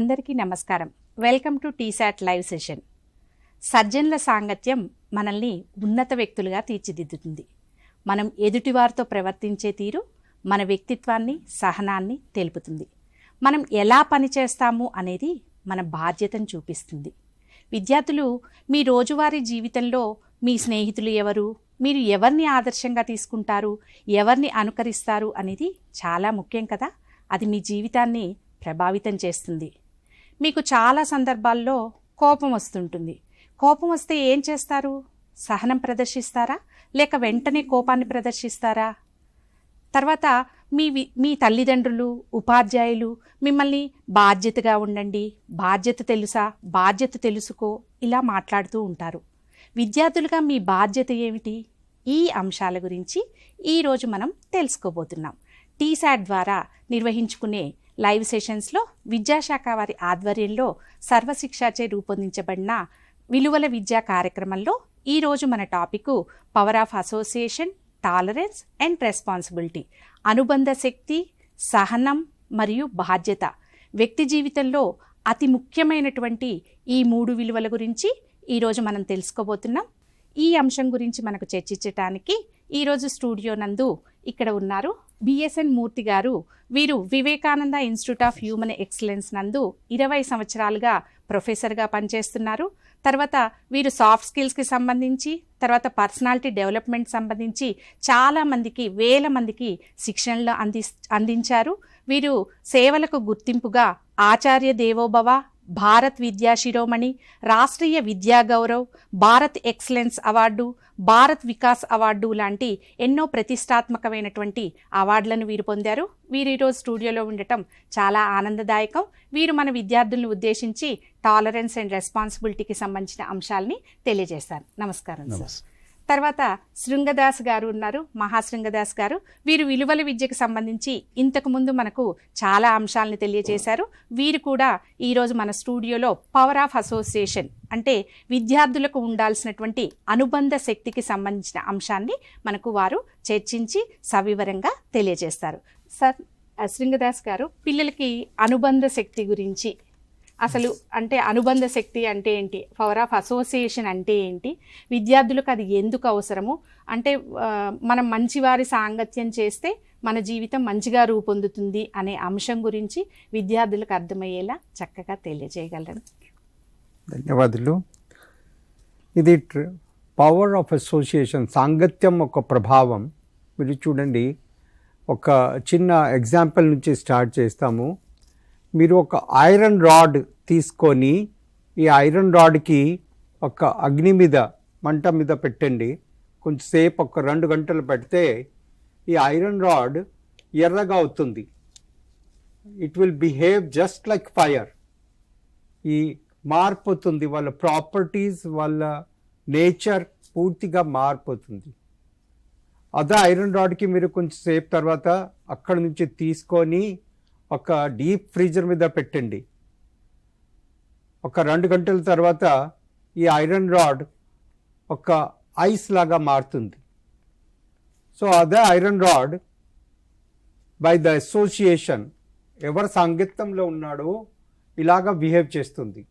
అందరికీ నమస్కారం. Welcome to TSAT live session. సజ్జనుల సాంగత్యం మనల్ని ఉన్నత వ్యక్తులుగా తీర్చిదిద్దుతుంది. మనం ఎదుటివారితో ప్రవర్తించే తీరు మన వ్యక్తిత్వాన్ని, సహనాన్ని తెలుపుతుంది. మనం ఎలా పనిచేస్తాము అనేది మన బాధ్యతను చూపిస్తుంది. విద్యార్థులు, మీ రోజువారీ జీవితంలో మీ స్నేహితులు ఎవరు, మీరు ఎవరిని ఆదర్శంగా తీసుకుంటారు, ఎవరిని అనుకరిస్తారు అనేది చాలా ముఖ్యం కదా. అది మీ జీవితాన్ని ప్రభావితం చేస్తుంది. మీకు చాలా సందర్భాల్లో కోపం వస్తుంటుంది. కోపం వస్తే ఏం చేస్తారు? సహనం ప్రదర్శిస్తారా, లేక వెంటనే కోపాన్ని ప్రదర్శిస్తారా? తర్వాత మీ తల్లిదండ్రులు, ఉపాధ్యాయులు మిమ్మల్ని బాధ్యతగా ఉండండి, బాధ్యత తెలుసా, బాధ్యత తెలుసుకో ఇలా మాట్లాడుతూ ఉంటారు. విద్యార్థులుగా మీ బాధ్యత ఏమిటి? ఈ అంశాల గురించి ఈరోజు మనం తెలుసుకోబోతున్నాం. టీసాట్ ద్వారా నిర్వహించుకునే లైవ్ సెషన్స్లో విద్యాశాఖ వారి ఆధ్వర్యంలో సర్వశిక్షాచే రూపొందించబడిన విలువల విద్యా కార్యక్రమంలో ఈరోజు మన topic power of association, tolerance and responsibility. అనుబంధ శక్తి, సహనం మరియు బాధ్యత. వ్యక్తి జీవితంలో అతి ముఖ్యమైనటువంటి ఈ 3 విలువల గురించి ఈరోజు మనం తెలుసుకోబోతున్నాం. ఈ అంశం గురించి మనకు చర్చించడానికి ఈరోజు స్టూడియో నందు ఇక్కడ ఉన్నారు బిఎస్ఎన్ మూర్తి గారు. వీరు Vivekananda institute of human excellence నందు 20 సంవత్సరాలుగా ప్రొఫెసర్గా పనిచేస్తున్నారు. తర్వాత వీరు సాఫ్ట్ స్కిల్స్కి సంబంధించి, తర్వాత పర్సనాలిటీ డెవలప్మెంట్ సంబంధించి చాలా మందికి, వేల మందికి శిక్షణలు అందించారు. వీరు సేవలకు గుర్తింపుగా ఆచార్య దేవోభవ, భారత్ విద్యా శిరోమణి, రాష్ట్రీయ విద్యా Gaurav, Bharat excellence award, Bharat Vikas award లాంటి ఎన్నో ప్రతిష్టాత్మకమైనటువంటి అవార్డులను వీరు పొందారు. వీరు ఈరోజు స్టూడియోలో ఉండటం చాలా ఆనందదాయకం. వీరు మన విద్యార్థులను ఉద్దేశించి టాలరెన్స్ అండ్ రెస్పాన్సిబిలిటీకి సంబంధించిన అంశాలని తెలియజేస్తారు. నమస్కారం సార్. తర్వాత శృంగదాస్ గారు ఉన్నారు, మహాశృంగదాస్ గారు. వీరు విలువల విద్యకు సంబంధించి ఇంతకుముందు మనకు చాలా అంశాలను తెలియజేశారు. వీరు కూడా ఈరోజు మన స్టూడియోలో పవర్ ఆఫ్ అసోసియేషన్ అంటే విద్యార్థులకు ఉండాల్సినటువంటి అనుబంధ శక్తికి సంబంధించిన అంశాన్ని మనకు వారు చర్చించి సవివరంగా తెలియజేస్తారు. సార్, శృంగదాస్ గారు, పిల్లలకి అనుబంధ శక్తి గురించి అసలు అంటే అనుబంధ శక్తి అంటే ఏంటి, పవర్ ఆఫ్ అసోసియేషన్ అంటే ఏంటి, విద్యార్థులకు అది ఎందుకు అవసరము, అంటే మనం మంచివారి సాంగత్యం చేస్తే మన జీవితం మంచిగా రూపొందుతుంది అనే అంశం గురించి విద్యార్థులకు అర్థమయ్యేలా చక్కగా తెలియజేయగలరు. ధన్యవాదాలు. ఇది పవర్ ఆఫ్ అసోసియేషన్, సాంగత్యం ఒక ప్రభావం. మీరు చూడండి, ఒక చిన్న ఎగ్జాంపుల్ నుంచి స్టార్ట్ చేస్తాము. మీరు ఒక ఐరన్ రాడ్ తీసుకొని ఈ ఐరన్ రాడ్కి ఒక అగ్ని మీద, మంట మీద పెట్టండి. కొంచెంసేపు ఒక 2 గంటలు పెడితే ఈ ఐరన్ రాడ్ ఎర్రగా అవుతుంది. It will behave just like fire. ఈ మారిపోతుంది, వాళ్ళ ప్రాపర్టీస్, వాళ్ళ నేచర్ పూర్తిగా మారిపోతుంది. అదే ఐరన్ రాడ్కి మీరు కొంచెంసేపు తర్వాత అక్కడి నుంచి తీసుకొని ఒక డీప్ ఫ్రీజర్ మీద పెట్టండి. ఒక 2 గంటల తర్వాత ఈ ఐరన్ రాడ్ ఒక ఐస్ లాగా మారుతుంది. సో అదే iron rod by the association, ఎవరి సాంగత్యంలో ఉన్నాడో ఇలాగా బిహేవ్ చేస్తుంది.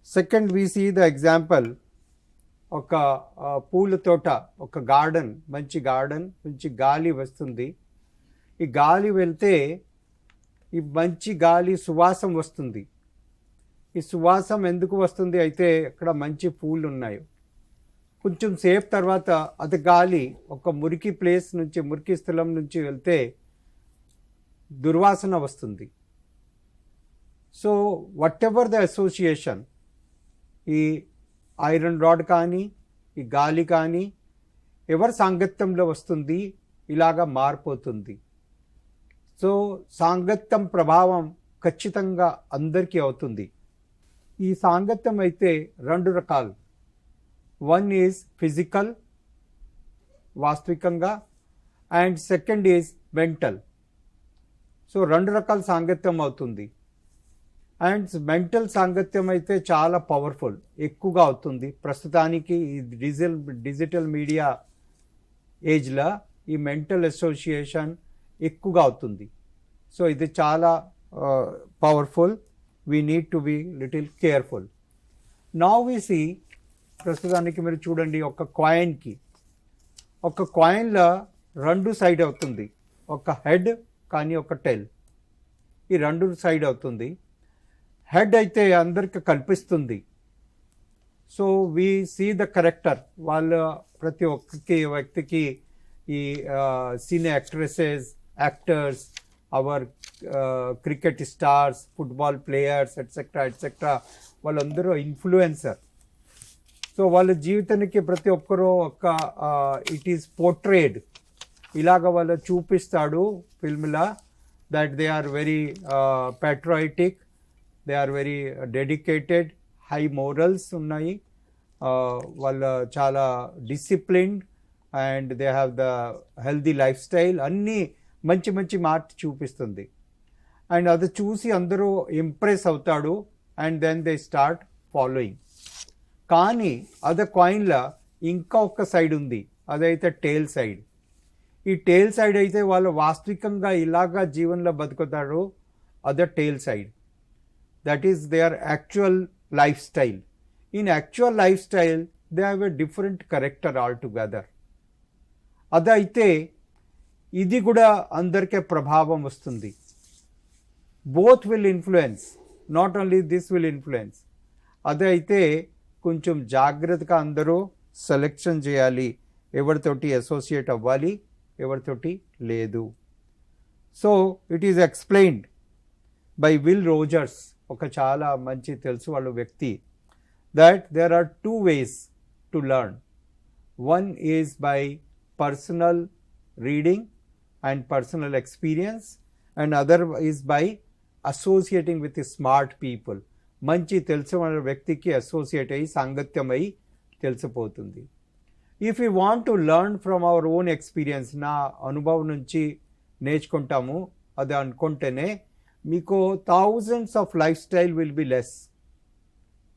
Second we see the example, ఒక పూల తోట, ఒక గార్డెన్, మంచి గార్డెన్, మంచి గాలి వస్తుంది. ఈ గాలి వెళ్తే ఈ మంచి గాలి సువాసన వస్తుంది. ఈ సువాసన ఎందుకు వస్తుంది? అయితే అక్కడ మంచి పూలు ఉన్నాయి. కొంచెం సేపు తర్వాత అది గాలి ఒక మురికి ప్లేస్ నుంచి, మురికి స్థలం నుంచి వెళ్తే దుర్వాసన వస్తుంది. So what ever the association, ఈ ఐరన్ రాడ్ కానీ, ఈ గాలి కానీ ఎవరి సాంగత్యంలో వస్తుంది, ఇలాగా మారిపోతుంది. సో సాంగత్యం ప్రభావం ఖచ్చితంగా అందరికీ అవుతుంది. ఈ సాంగత్యం అయితే 2 రకాలు. వన్ ఈజ్ ఫిజికల్, వాస్తవికంగా, and second is mental. So 2 రకాల సాంగత్యం అవుతుంది. అండ్ మెంటల్ సాంగత్యం అయితే చాలా పవర్ఫుల్, ఎక్కువగా అవుతుంది. ప్రస్తుతానికి ఈ డిజిటల్ మీడియా ఏజ్లో ఈ మెంటల్ అసోసియేషన్ ఎక్కువగా అవుతుంది. సో ఇది చాలా powerful, we need to be little careful. Now we see, ప్రస్తుతానికి మీరు చూడండి, ఒక కాయిన్లో రెండు సైడ్ అవుతుంది, ఒక హెడ్ కానీ ఒక టెల్, ఈ రెండు సైడ్ అవుతుంది. హెడ్ అయితే అందరికి కల్పిస్తుంది. So we see the character, వాళ్ళ ప్రతి ఒక్కరికి వ్యక్తికి ఈ cine actresses, actors, our cricket stars, football players etcetera వాళ్ళందరూ ఇన్ఫ్లుయెన్సర్. సో వాళ్ళ జీవితానికి ప్రతి ఒక్కరూ ఒక ఇట్ ఈస్ పోర్ట్రేడ్, ఇలాగ వాళ్ళు చూపిస్తాడు ఫిల్మ్లా, that they are very patriotic, they are very dedicated, high morals ఉన్నాయి, వాళ్ళు చాలా disciplined and they have the healthy lifestyle, అన్నీ మంచి మంచి మాట చూపిస్తుంది. అండ్ అది చూసి అందరూ ఇంప్రెస్ అవుతాడు and then they start following. కానీ అదే కాయిన్లో ఇంకా ఒక సైడ్ ఉంది, అదైతే టేల్ సైడ్. ఈ టేల్ సైడ్ అయితే వాళ్ళు వాస్తవికంగా ఇలాగా జీవనంలో బతుకుతారు, అదే tail side. That is their actual lifestyle. In actual lifestyle they have a different character all together. అదైతే ఇది కూడా అందరికీ ప్రభావం వస్తుంది. Both will influence, not only this will influence. అదైతే కొంచెం జాగ్రత్తగా అందరూ సెలెక్షన్ చేయాలి, ఎవరితోటి అసోసియేట్ అవ్వాలి, ఎవరితోటి లేదు. So it is explained by Will Rogers, ఒక చాలా మంచి తెలుసు వాళ్ళ వ్యక్తి, that there are 2 ways to learn. One is by personal reading and personal experience, and other is by associating with smart people. మంచి తెలిసిన వ్యక్తికి అసోసియేట్ అయ్యి సాంగత్యం అయ్యి తెలిసిపోతుంది. If you want to learn from our own experience, నా అనుభవం నుంచి నేర్చుకుంటాము అది అనుకుంటేనే మీకు thousands of lifestyle will be less.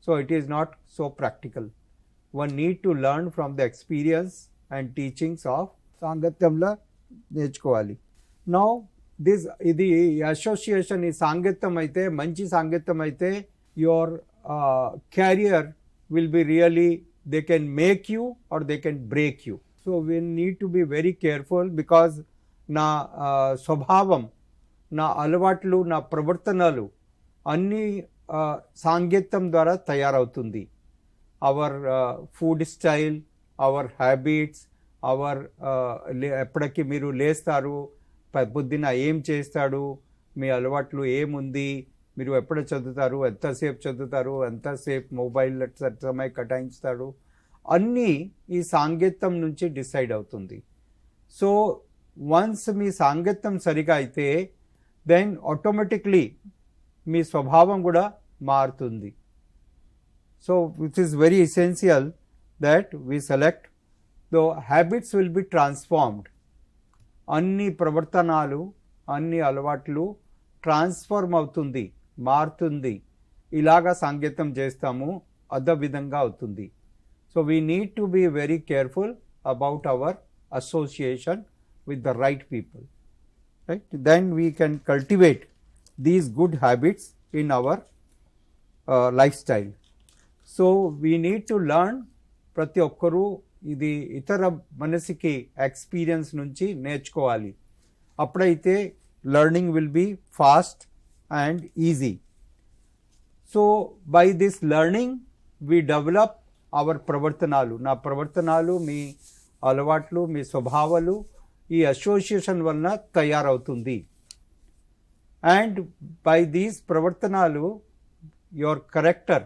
So it is not so practical. One need to learn from the experience and teachings of సాంగత్యంలో నేర్చుకోవాలి. Now ఇది అసోసియేషన్, ఈ సాంగత్యం అయితే మంచి సాంగత్యం అయితే your career will be really, they can make you or they can break you. So we need to be very careful because na స్వభావం, నా అలవాట్లు, నా ప్రవర్తనలు అన్నీ సాంగత్యం ద్వారా తయారవుతుంది. Our food style, our habits, our ఎప్పటికీ మీరు లేస్తారు, పొద్దున్న ఏం చేస్తాడు, మీ అలవాట్లు ఏముంది, మీరు ఎప్పుడు చదువుతారు, ఎంతసేపు చదువుతారు, ఎంతసేపు మొబైల్ సమయం కేటాయిస్తాడు, అన్నీ ఈ సాంగత్యం నుంచి డిసైడ్ అవుతుంది. సో వన్స్ మీ సాంగత్యం సరిగా అయితే దెన్ ఆటోమేటిక్లీ మీ స్వభావం కూడా మారుతుంది. So which is very essential that we select though habits will be transformed. అన్ని ప్రవర్తనాలు, అన్ని అలవాట్లు ట్రాన్స్ఫార్మ్ అవుతుంది, మారుతుంది. ఇలాగా సాంగత్యం చేస్తాము, అదే విధంగా అవుతుంది. So we need to be very careful about our association with the right people, right? Then we can cultivate these good habits in our lifestyle. So we need to learn, ప్రతి ఒక్కరూ ఇది ఇతర మనసుకి ఎక్స్పీరియన్స్ నుంచి నేర్చుకోవాలి. అప్పుడైతే learning will be fast and easy. So by this learning we develop our ప్రవర్తనాలు. నా ప్రవర్తనాలు, మీ అలవాట్లు, మీ స్వభావాలు ఈ అసోసియేషన్ వలన తయారవుతుంది. అండ్ బై దీస్ ప్రవర్తనాలు your character,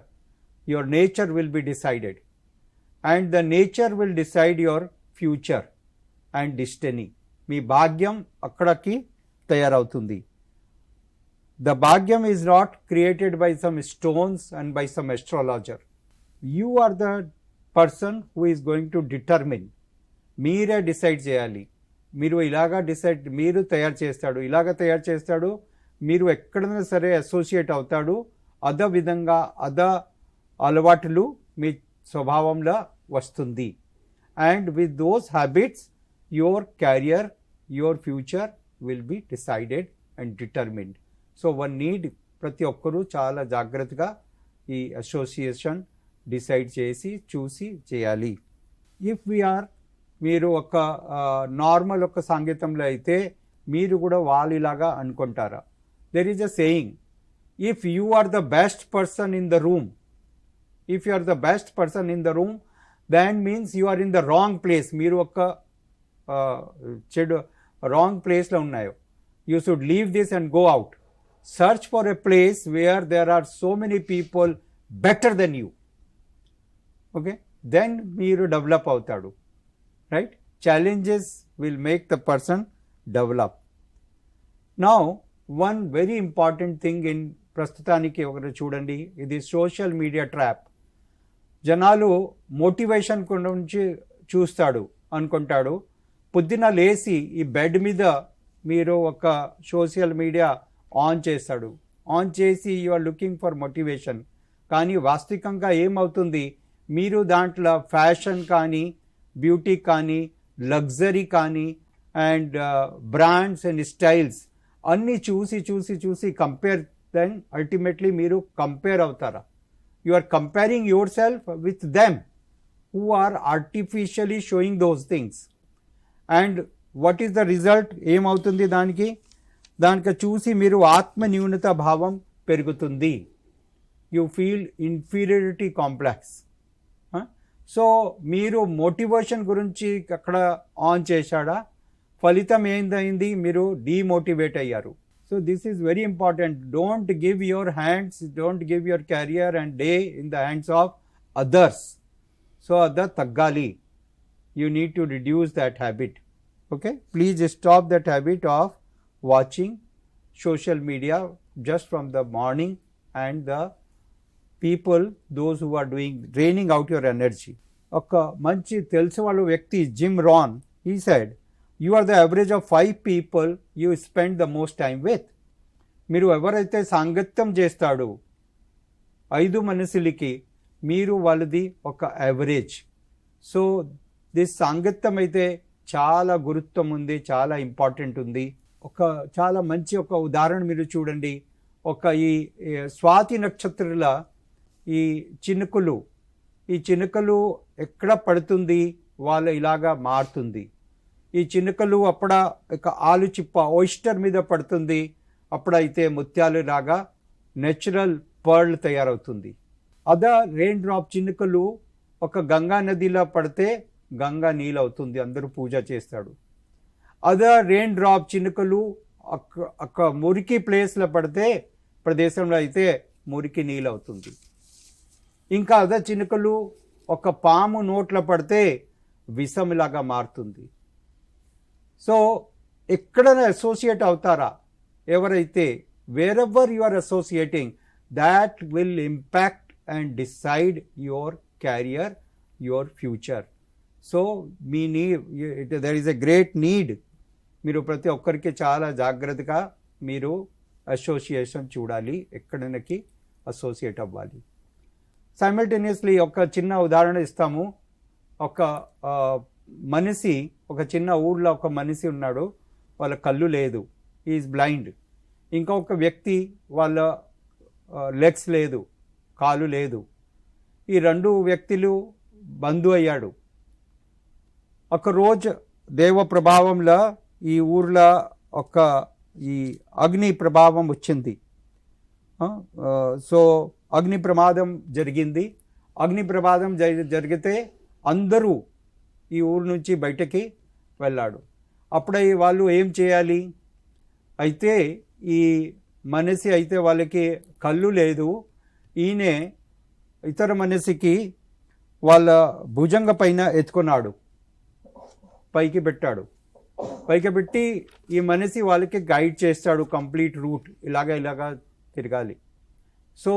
your nature will be decided and the nature will decide your future and destiny. మీ భాగ్యం అక్కడికి తయారవుతుంది. ద భాగ్యం is not created by some stones and by some astrologer. You are the person who is going to determine. మీరే decide చేయాలి. మీరు ఇలాగా decide, మీరు తయారు చేస్తాడు, ఇలాగ తయారు చేస్తాడు, మీరు ఎక్కడైనా సరే అసోసియేట్ అవుతాడు, అదే విధంగా అదే అలవాట్లు మీ స్వభావంలో వస్తుంది. And with those habits your career, your future will be decided and determined. So one need ప్రతి ఒక్కరూ చాలా జాగ్రత్తగా ఈ అసోసియేషన్ డిసైడ్ చేసి చూసి చేయాలి. ఇఫ్ వీఆర్ మీరు ఒక నార్మల్ ఒక సంగీతంలో అయితే మీరు కూడా వాళ్ళలాగా అనుకుంటారా? There is a saying, if you are the best person in the room, if you are the best person in the room, that means you are in the wrong place. మీరు ఒక చెడు రాంగ్ ప్లేస్లో ఉన్నాయో, you should leave this and go out. Search for a place where there are so many people better than you. Okay? Then మీరు develop అవుతాడు. Right? Challenges will make the person develop. Now, one very important thing in ప్రస్తుతానికి ఒకటి చూడండి, ఇది social media trap. జనాలు motivation గురించి చూస్తాడు అనుకుంటాడు. పొద్దున లేచి ఈ బెడ్ మీద మీరు ఒక సోషల్ మీడియా ఆన్ చేస్తాడు. ఆన్ చేసి you are looking for motivation. కానీ వాస్తవికంగా ఏమవుతుంది, మీరు దాంట్లో ఫ్యాషన్ కానీ, బ్యూటీ కానీ, లగ్జరీ కానీ, అండ్ బ్రాండ్స్ అండ్ స్టైల్స్ అన్నీ చూసి చూసి చూసి కంపేర్, దెన్ అల్టిమేట్లీ మీరు కంపేర్ అవుతారా? You are comparing yourself with them who are artificially showing those things. And what is the result? ఏమవుతుంది దానికి చూసి మీరు ఆత్మ న్యూనత భావం పెరుగుతుంది. You feel inferiority complex. So మీరు మోటివేషన్ గురించి అక్కడ ఆన్ చేశాడా, ఫలితం ఏందైంది? మీరు డీమోటివేట్ అయ్యారు. So this is very important. Don't give your hands, don't give your career and day in the hands of others. So other తగ్గాలి. You need to reduce that habit. Okay, please stop that habit of watching social media just from the morning and the people, those who are draining out your energy. ఒక మంచి తెలిసి వాళ్ళ వ్యక్తి Jim Rohn, he said, you are the average of 5 people you spend the most time with. మీరు ఎవరైతే సాంగత్యం చేస్తాడో 5 మనుషులకి మీరు వాళ్ళది ఒక యావరేజ్. సో దిస్ సాంగత్యం అయితే చాలా గురుత్వం ఉంది, చాలా ఇంపార్టెంట్ ఉంది. ఒక చాలా మంచి ఒక ఉదాహరణ మీరు చూడండి. ఒక ఈ స్వాతి నక్షత్రాల ఈ చినుకులు, ఈ చినుకలు ఎక్కడ పడుతుంది వాళ్ళ ఇలాగా మారుతుంది. ఈ చినుకలు అప్పుడ ఒక ఆలు చిప్ప ఓయిస్టర్ మీద పడుతుంది, అప్పుడైతే ముత్యాలు లాగా నేచురల్ పర్ల్ తయారవుతుంది. అదే రెయిన్ డ్రాప్ చినుకలు ఒక గంగా నదిలో పడితే గంగా నీళ్ళు అవుతుంది, అందరూ పూజ చేస్తాడు. అదే రెయిన్ డ్రాప్ చినుకలు ఒక మురికి ప్లేస్లో పడితే, ప్రదేశంలో అయితే మురికి నీళ్ళు అవుతుంది. ఇంకా అదే చినుకలు ఒక పాము నోట్లో పడితే విషంలాగా మారుతుంది. సో ఎక్కడైనా అసోసియేట్ అవుతారా? ఎవరైతే wherever you are associating, that will impact and decide your career, your future. So మీ there is a great need. మీరు ప్రతి ఒక్కరికి చాలా జాగ్రత్తగా మీరు అసోసియేషన్ చూడాలి, ఎక్కడికి అసోసియేట్ అవ్వాలి. సైమల్టేనియస్లీ ఒక చిన్న ఉదాహరణ ఇస్తాము. ఒక మనిషి, ఒక చిన్న ఊళ్ళో ఒక మనిషి ఉన్నాడు, వాళ్ళ కళ్ళు లేదు, ఈజ్ బ్లైండ్. ఇంకొక వ్యక్తి వాళ్ళ లెగ్స్ లేదు, కాలు లేదు. ఈ 2 వ్యక్తులు బంధు అయ్యాడు. ఒక రోజు దేవ ప్రభావంలో ఈ ఊర్లో ఒక ఈ అగ్ని ప్రభావం వచ్చింది. సో అగ్ని ప్రమాదం జరిగింది. అగ్ని ప్రమాదం జరిగితే అందరూ ఈ ఊరు నుంచి బయటకి వెళ్ళాడు. అప్పుడే వాళ్ళు ఏం చేయాలి? అయితే ఈ మనిషి అయితే వాళ్ళకి కళ్ళు లేదు, ఈయనే ఇతర మనిషికి వాళ్ళ భుజంగ పైన ఎత్తుకున్నాడు, పైకి పెట్టాడు. పైకి పెట్టి ఈ మనిషి వాళ్ళకి గైడ్ చేస్తాడు, కంప్లీట్ రూట్ ఇలాగా తిరగాలి. సో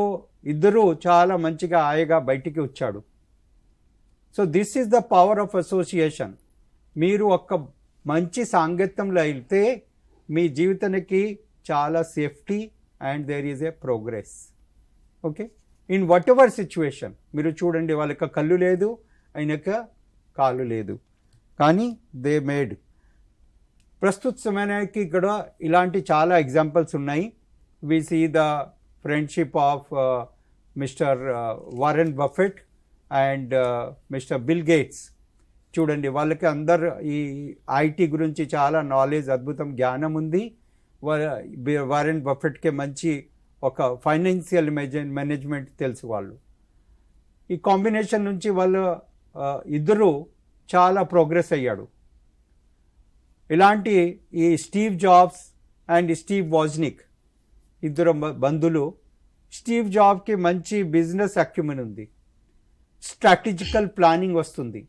ఇద్దరు చాలా మంచిగా హాయిగా బయటికి వచ్చాడు. So this is the power of association. మీరు ఒక మంచి సాంగత్యంలో వెళ్తే మీ జీవితానికి చాలా safety and there is a progress. Okay, in whatever situation. మీరు చూడండి, వాళ్ళకి కళ్ళు లేదు, ఆయనకు కాళ్ళు లేదు, కానీ దే మేడ్. ప్రస్తుత సమయానికి ఇక్కడ ఇలాంటి చాలా ఎగ్జాంపుల్స్ ఉన్నాయి. we see the friendship of Mr. Warren Buffett and Mr. Bill Gates. చూడండి, వాళ్ళకి అందరు ఈ ఐటీ గురించి చాలా నాలెడ్జ్, అద్భుతం జ్ఞానం ఉంది. వారెన్ బఫెట్కి మంచి ఒక ఫైనాన్షియల్ మేనేజ్మెంట్ తెలుసు. వాళ్ళు ఈ కాంబినేషన్ నుంచి వాళ్ళు ఇద్దరు చాలా ప్రోగ్రెస్ అయ్యాడు. ఇలాంటి ఈ స్టీవ్ జాబ్స్ అండ్ స్టీవ్ వాజ్నిక్ ఇద్దరు బంధువులు. స్టీవ్ జాబ్కి మంచి బిజినెస్ అక్యుమెన్ ఉంది, స్ట్రాటజికల్ ప్లానింగ్ వస్తుంది.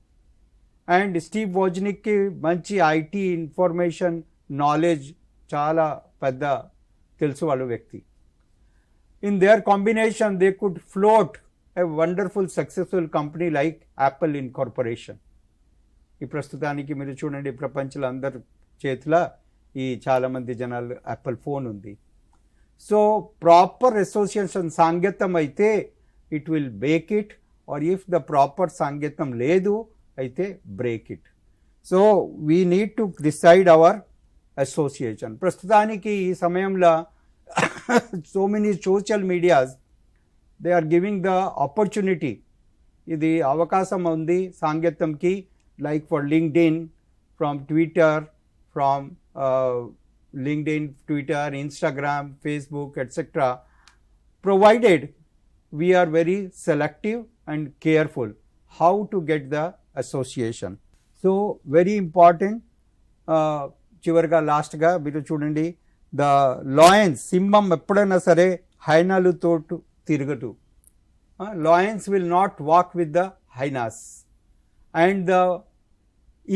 అండ్ స్టీవ్ వాజ్నిక్కి మంచి ఐటీ ఇన్ఫర్మేషన్ నాలెడ్జ్ చాలా పెద్ద తెలుసు వాళ్ళ వ్యక్తి. In there combination they could float a wonderful successful company like Apple incorporation. ఈ ప్రస్తుతానికి మీరు చూడండి, ప్రపంచంలో అందరి చేతిలో ఈ చాలామంది జనాలు యాపిల్ ఫోన్ ఉంది. సో ప్రాపర్ అసోసియేషన్ సాంగత్యం అయితే it will bake it, or if the proper సాంగత్యం లేదు అయితే break it. So we need to decide our association. ప్రస్తుతానికి ఈ సమయంలో so many social medias they are giving the opportunity, ఇది అవకాశం ఉంది సాంగత్యంకి, like for LinkedIn, from Twitter, from LinkedIn, Twitter, Instagram, Facebook, etc. Provided we are very selective and careful how to get the association. So very important. చివరిగా లాస్ట్గా మీరు చూడండి, the Lions, సింహం ఎప్పుడైనా సరే హైనాలతో తిరగదు. Lions will not walk with the hyenas. And the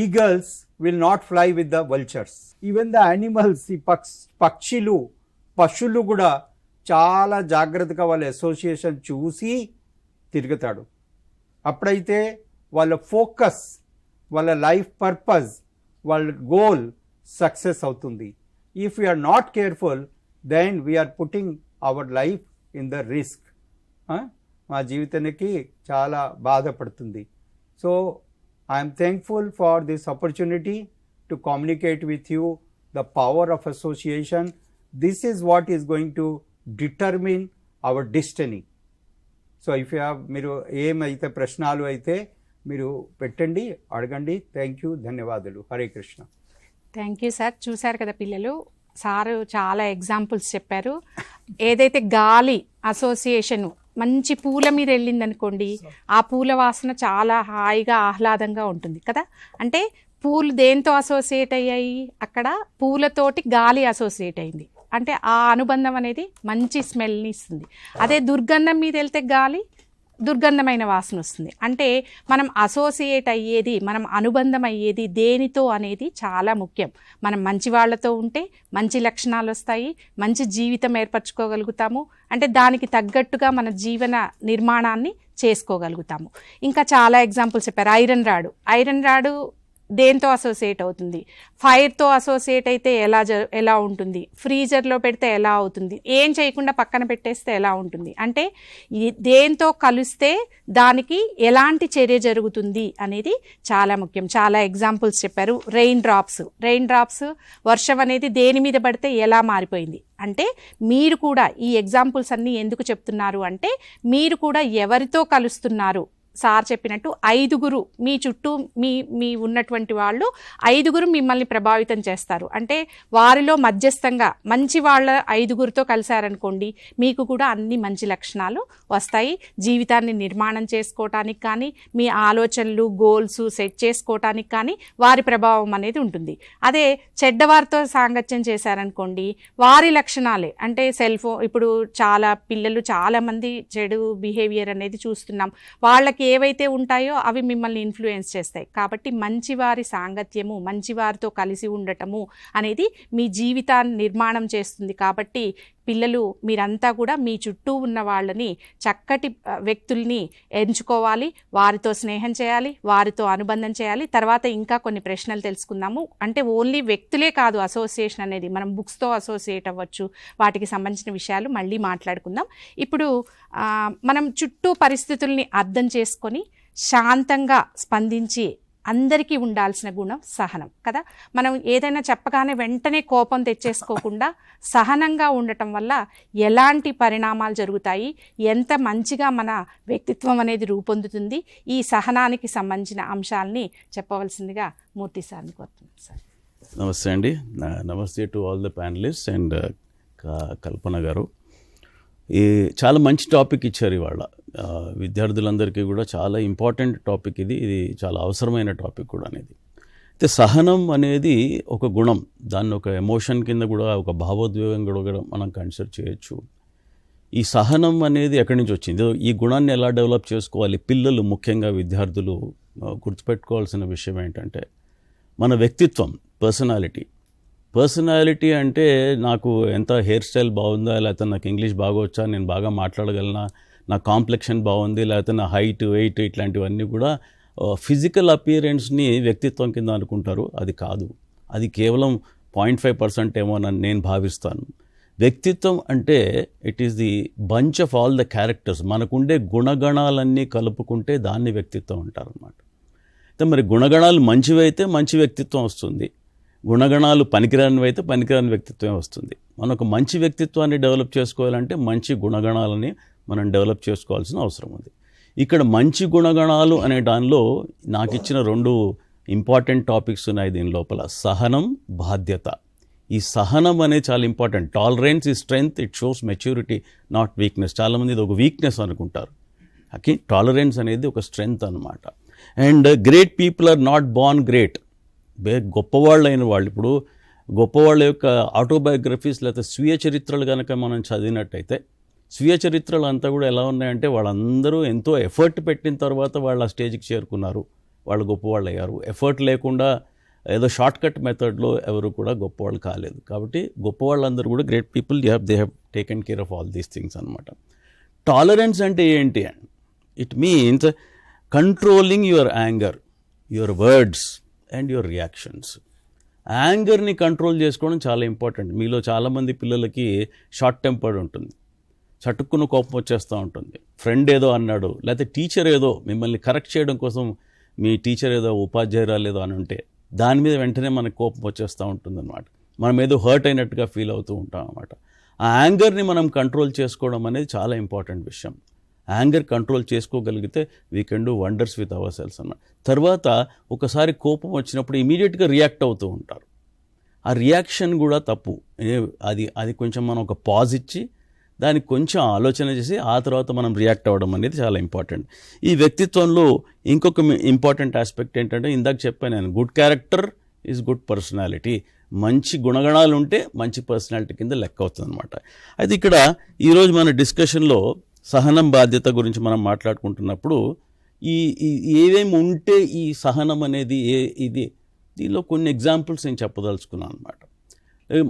eagles will not fly with the vultures. Even the animals, ఈ పక్షులు కూడా చాలా జాగ్రత్తగా వాళ్ళ అసోసియేషన్ చూసి తిరుగుతాడు. అప్పుడైతే వాళ్ళ ఫోకస్, వాళ్ళ లైఫ్ పర్పస్, వాళ్ళ గోల్ సక్సెస్ అవుతుంది. If we are not careful then we are putting our life in the risk. మా జీవితానికి చాలా బాధపడుతుంది. So I am thankful for this opportunity to communicate with you the power of association. This is what is going to determine our destiny. So if you have మీరు ఏమైతే ప్రశ్నలు అయితే మీరు పెట్టండి, అడగండి. థ్యాంక్ యూ, ధన్యవాదాలు. Hare Krishna. Thank you sir. చూశారు కదా పిల్లలు, సారు చాలా ఎగ్జాంపుల్స్ చెప్పారు. ఏదైతే గాలి అసోసియేషను మంచి పూల మీద వెళ్ళిందనుకోండి, ఆ పూల వాసన చాలా హాయిగా ఆహ్లాదంగా ఉంటుంది కదా. అంటే పూలు దేంతో అసోసియేట్ అయ్యాయి, అక్కడ పూలతోటి గాలి అసోసియేట్ అయింది. అంటే ఆ అనుబంధం అనేది మంచి స్మెల్ని ఇస్తుంది. అదే దుర్గంధం మీద వెళ్తే గాలి దుర్గంధమైన వాసన వస్తుంది. అంటే మనం అసోసియేట్ అయ్యేది, మనం అనుబంధం అయ్యేది దేనితో అనేది చాలా ముఖ్యం. మనం మంచి వాళ్ళతో ఉంటే మంచి లక్షణాలు వస్తాయి, మంచి జీవితం ఏర్పరచుకోగలుగుతాము. అంటే దానికి తగ్గట్టుగా మన జీవన నిర్మాణాన్ని చేసుకోగలుగుతాము. ఇంకా చాలా ఎగ్జాంపుల్స్ చెప్పారు. ఐరన్ రాడు దేంతో అసోసియేట్ అవుతుంది, ఫైర్తో అసోసియేట్ అయితే ఎలా ఉంటుంది, ఫ్రీజర్లో పెడితే ఎలా అవుతుంది, ఏం చేయకుండా పక్కన పెట్టేస్తే ఎలా ఉంటుంది. అంటే దేంతో కలిస్తే దానికి ఎలాంటి చర్య జరుగుతుంది అనేది చాలా ముఖ్యం. చాలా ఎగ్జాంపుల్స్ చెప్పారు. రెయిన్ డ్రాప్స్ వర్షం అనేది దేని మీద పడితే ఎలా మారిపోయింది. అంటే మీరు కూడా ఈ ఎగ్జాంపుల్స్ అన్నీ ఎందుకు చెప్తున్నారు అంటే, మీరు కూడా ఎవరితో కలుస్తున్నారు. సార్ చెప్పినట్టు 5 మీ చుట్టూ మీ ఉన్నటువంటి వాళ్ళు 5 మిమ్మల్ని ప్రభావితం చేస్తారు. అంటే వారిలో మధ్యస్థంగా మంచి వాళ్ళ 5 కలిశారనుకోండి, మీకు కూడా అన్ని మంచి లక్షణాలు వస్తాయి. జీవితాన్ని నిర్మాణం చేసుకోవటానికి కానీ, మీ ఆలోచనలు గోల్స్ సెట్ చేసుకోవటానికి కానీ వారి ప్రభావం అనేది ఉంటుంది. అదే చెడ్డవారితో సాంగత్యం చేశారనుకోండి, వారి లక్షణాలే అంటే ఇప్పుడు చాలా మంది చెడు బిహేవియర్ అనేది చూస్తున్నాం. వాళ్ళకి ఏవైతే ఉంటాయో అవి మిమ్మల్ని ఇన్ఫ్లుయెన్స్ చేస్తాయి. కాబట్టి మంచివారి సాంగత్యము, మంచివారితో కలిసి ఉండటము అనేది మీ జీవితాన్ని నిర్మాణం చేస్తుంది. కాబట్టి పిల్లలు మీరంతా కూడా మీ చుట్టూ ఉన్న వాళ్ళని, చక్కటి వ్యక్తుల్ని ఎంచుకోవాలి, వారితో స్నేహం చేయాలి, వారితో అనుబంధం చేయాలి. తర్వాత ఇంకా కొన్ని ప్రశ్నలు తెలుసుకుందాము. అంటే ఓన్లీ వ్యక్తులే కాదు అసోసియేషన్ అనేది, మనం బుక్స్తో అసోసియేట్ అవ్వచ్చు. వాటికి సంబంధించిన విషయాలు మళ్ళీ మాట్లాడుకుందాం. ఇప్పుడు మనం చుట్టూ పరిస్థితుల్ని అర్థం చేసుకొని శాంతంగా స్పందించి అందరికీ ఉండాల్సిన గుణం సహనం కదా. మనం ఏదైనా చెప్పగానే వెంటనే కోపం తెచ్చేసుకోకుండా సహనంగా ఉండటం వల్ల ఎలాంటి పరిణామాలు జరుగుతాయి, ఎంత మంచిగా మన వ్యక్తిత్వం అనేది రూపొందుతుంది, ఈ సహనానికి సంబంధించిన అంశాలని చెప్పవలసిందిగా మూర్తి సార్ని కోరుతున్నాను సార్. నమస్తే అండి. Namaste to all the panelist and Kalpana garu. ఈ చాలా మంచి టాపిక్ ఇచ్చారు ఇవాళ. విద్యార్థులందరికీ కూడా చాలా ఇంపార్టెంట్ టాపిక్ ఇది చాలా అవసరమైన టాపిక్ కూడా అనేది. అయితే సహనం అనేది ఒక గుణం, దాన్ని ఒక ఎమోషన్ కింద కూడా, ఒక భావోద్వేగం కూడా మనం కన్సిడర్ చేయొచ్చు. ఈ సహనం అనేది ఎక్కడి నుంచి వచ్చింది, ఈ గుణాన్ని ఎలా డెవలప్ చేసుకోవాలి, పిల్లలు ముఖ్యంగా విద్యార్థులు గుర్తుపెట్టుకోవాల్సిన విషయం ఏంటంటే మన వ్యక్తిత్వం, పర్సనాలిటీ అంటే నాకు ఎంత హెయిర్ స్టైల్ బాగుందా, లేకపోతే నాకు ఇంగ్లీష్ బాగా వచ్చా, నేను బాగా మాట్లాడగలనా, నా కాంప్లెక్షన్ బాగుంది, లేకపోతే నా హైట్ వెయిట్, ఇట్లాంటివన్నీ కూడా ఫిజికల్ అపియరెన్స్ని వ్యక్తిత్వం కింద అనుకుంటారు. అది కాదు, అది కేవలం 0.5% ఏమో అని నేను భావిస్తాను. వ్యక్తిత్వం అంటే it is the bunch of all the characters, మనకుండే గుణగణాలన్నీ కలుపుకుంటే దాన్ని వ్యక్తిత్వం అంటారు అన్నమాట. అయితే మరి గుణగణాలు మంచివైతే మంచి వ్యక్తిత్వం వస్తుంది, గుణగణాలు పనికిరానివైతే పనికిరాని వ్యక్తిత్వం వస్తుంది. మనం ఒక మంచి వ్యక్తిత్వాన్ని డెవలప్ చేసుకోవాలంటే మంచి గుణగణాలని మనం డెవలప్ చేసుకోవాల్సిన అవసరం ఉంది. ఇక్కడ మంచి గుణగణాలు అనే దానిలో నాకు ఇచ్చిన 2 ఇంపార్టెంట్ టాపిక్స్ ఉన్నాయి దీని లోపల. సహనం, బాధ్యత. ఈ సహనం అనేది చాలా ఇంపార్టెంట్. టాలరెన్స్ ఈ strength, it shows maturity not weakness. చాలామంది ఇది ఒక వీక్నెస్ అనుకుంటారు. టాలరెన్స్ అనేది ఒక స్ట్రెంగ్త్ అనమాట. And great people are not born great. గొప్పవాళ్ళు అయిన వాళ్ళు, ఇప్పుడు గొప్పవాళ్ళ యొక్క ఆటోబయోగ్రఫీస్ లేకపోతే స్వీయ చరిత్రలు కనుక మనం చదివినట్టయితే, స్వీయ చరిత్రలు అంతా కూడా ఎలా ఉన్నాయంటే వాళ్ళందరూ ఎంతో ఎఫర్ట్ పెట్టిన తర్వాత వాళ్ళు ఆ స్టేజ్కి చేరుకున్నారు, వాళ్ళు గొప్పవాళ్ళు అయ్యారు. ఎఫర్ట్ లేకుండా ఏదో షార్ట్ కట్ మెథడ్లో ఎవరు కూడా గొప్పవాళ్ళు కాలేదు. కాబట్టి గొప్పవాళ్ళందరూ కూడా great people, they have taken care of all these things అనమాట. టాలరెన్స్ అంటే ఏంటి? It means controlling your anger, your words and your reactions. యాంగర్ని కంట్రోల్ చేసుకోవడం చాలా ఇంపార్టెంట్. మీలో చాలామంది పిల్లలకి షార్ట్ టెంపర్డ్ ఉంటుంది, చటుక్కున కోపం వచ్చేస్తూ ఉంటుంది. ఫ్రెండ్ ఏదో అన్నాడు, లేకపోతే టీచర్ ఏదో మిమ్మల్ని కరెక్ట్ చేయడం కోసం మీ టీచర్ ఏదో, ఉపాధ్యాయురాలు ఏదో అని ఉంటే దాని మీద వెంటనే మనకు కోపం వచ్చేస్తూ ఉంటుంది అనమాట. మనం ఏదో హర్ట్ అయినట్టుగా ఫీల్ అవుతూ ఉంటాం అన్నమాట. ఆ యాంగర్ని మనం కంట్రోల్ చేసుకోవడం అనేది చాలా ఇంపార్టెంట్ విషయం. యాంగర్ కంట్రోల్ చేసుకోగలిగితే we can do wonders with our cells అన్నమాట. తర్వాత ఒకసారి కోపం వచ్చినప్పుడు ఇమీడియట్గా రియాక్ట్ అవుతూ ఉంటారు. ఆ రియాక్షన్ కూడా తప్పు. అది కొంచెం మనం ఒక పాజ్ ఇచ్చి దానికి కొంచెం ఆలోచన చేసి ఆ తర్వాత మనం రియాక్ట్ అవ్వడం అనేది చాలా ఇంపార్టెంట్. ఈ వ్యక్తిత్వంలో ఇంకొక ఇంపార్టెంట్ ఆస్పెక్ట్ ఏంటంటే, ఇందాక చెప్పాను నేను, good character is good personality. మంచి గుణగణాలు ఉంటే మంచి పర్సనాలిటీ కింద లెక్క అవుతుంది అనమాట. అయితే ఇక్కడ ఈరోజు మన డిస్కషన్లో సహనం, బాధ్యత గురించి మనం మాట్లాడుకుంటున్నప్పుడు ఏమేమి ఉంటే ఈ సహనం అనేది దీనిలో కొన్ని ఎగ్జాంపుల్స్ నేను చెప్పదలుచుకున్నాను అనమాట.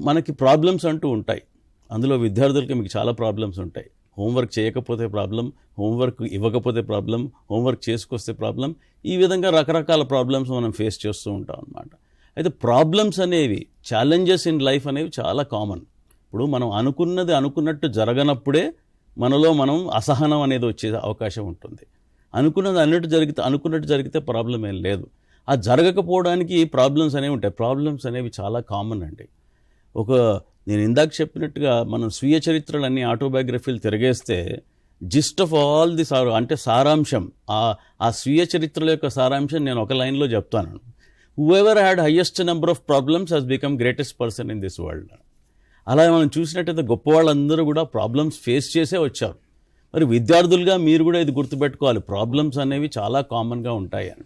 మనకి ప్రాబ్లమ్స్ అంటూ ఉంటాయి. అందులో విద్యార్థులకి మీకు చాలా ప్రాబ్లమ్స్ ఉంటాయి. హోంవర్క్ చేయకపోతే ప్రాబ్లం, హోంవర్క్ ఇవ్వకపోతే ప్రాబ్లం, హోంవర్క్ చేసుకొస్తే ప్రాబ్లం, ఈ విధంగా రకరకాల ప్రాబ్లమ్స్ మనం ఫేస్ చేస్తూ ఉంటాం అన్నమాట. అయితే ప్రాబ్లమ్స్ అనేవి, ఛాలెంజెస్ ఇన్ లైఫ్ అనేవి చాలా కామన్. ఇప్పుడు మనం అనుకున్నది అనుకున్నట్టు జరగనప్పుడే మనలో మనం అసహనం అనేది వచ్చే అవకాశం ఉంటుంది. అనుకున్నట్టు జరిగితే ప్రాబ్లం ఏం లేదు. ఆ జరగకపోవడానికి ప్రాబ్లమ్స్ అనేవి ఉంటాయి. ప్రాబ్లమ్స్ అనేవి చాలా కామన్ అండి. నేను ఇందాక చెప్పినట్టుగా మనం స్వీయ చరిత్రలన్నీ, ఆటోబయోగ్రఫీలు తిరిగేస్తే జిస్ట్ ఆఫ్ ఆల్ ది అంటే సారాంశం, ఆ స్వీయ చరిత్రల యొక్క సారాంశం నేను ఒక లైన్లో చెప్తాను. Whoever had highest number of problems has become greatest person in this world. అలా మనం చూసినట్టయితే గొప్పవాళ్ళందరూ కూడా ప్రాబ్లమ్స్ ఫేస్ చేసే వచ్చారు. మరి విద్యార్థులుగా మీరు కూడా ఇది గుర్తుపెట్టుకోవాలి, ప్రాబ్లమ్స్ అనేవి చాలా కామన్గా ఉంటాయి అని.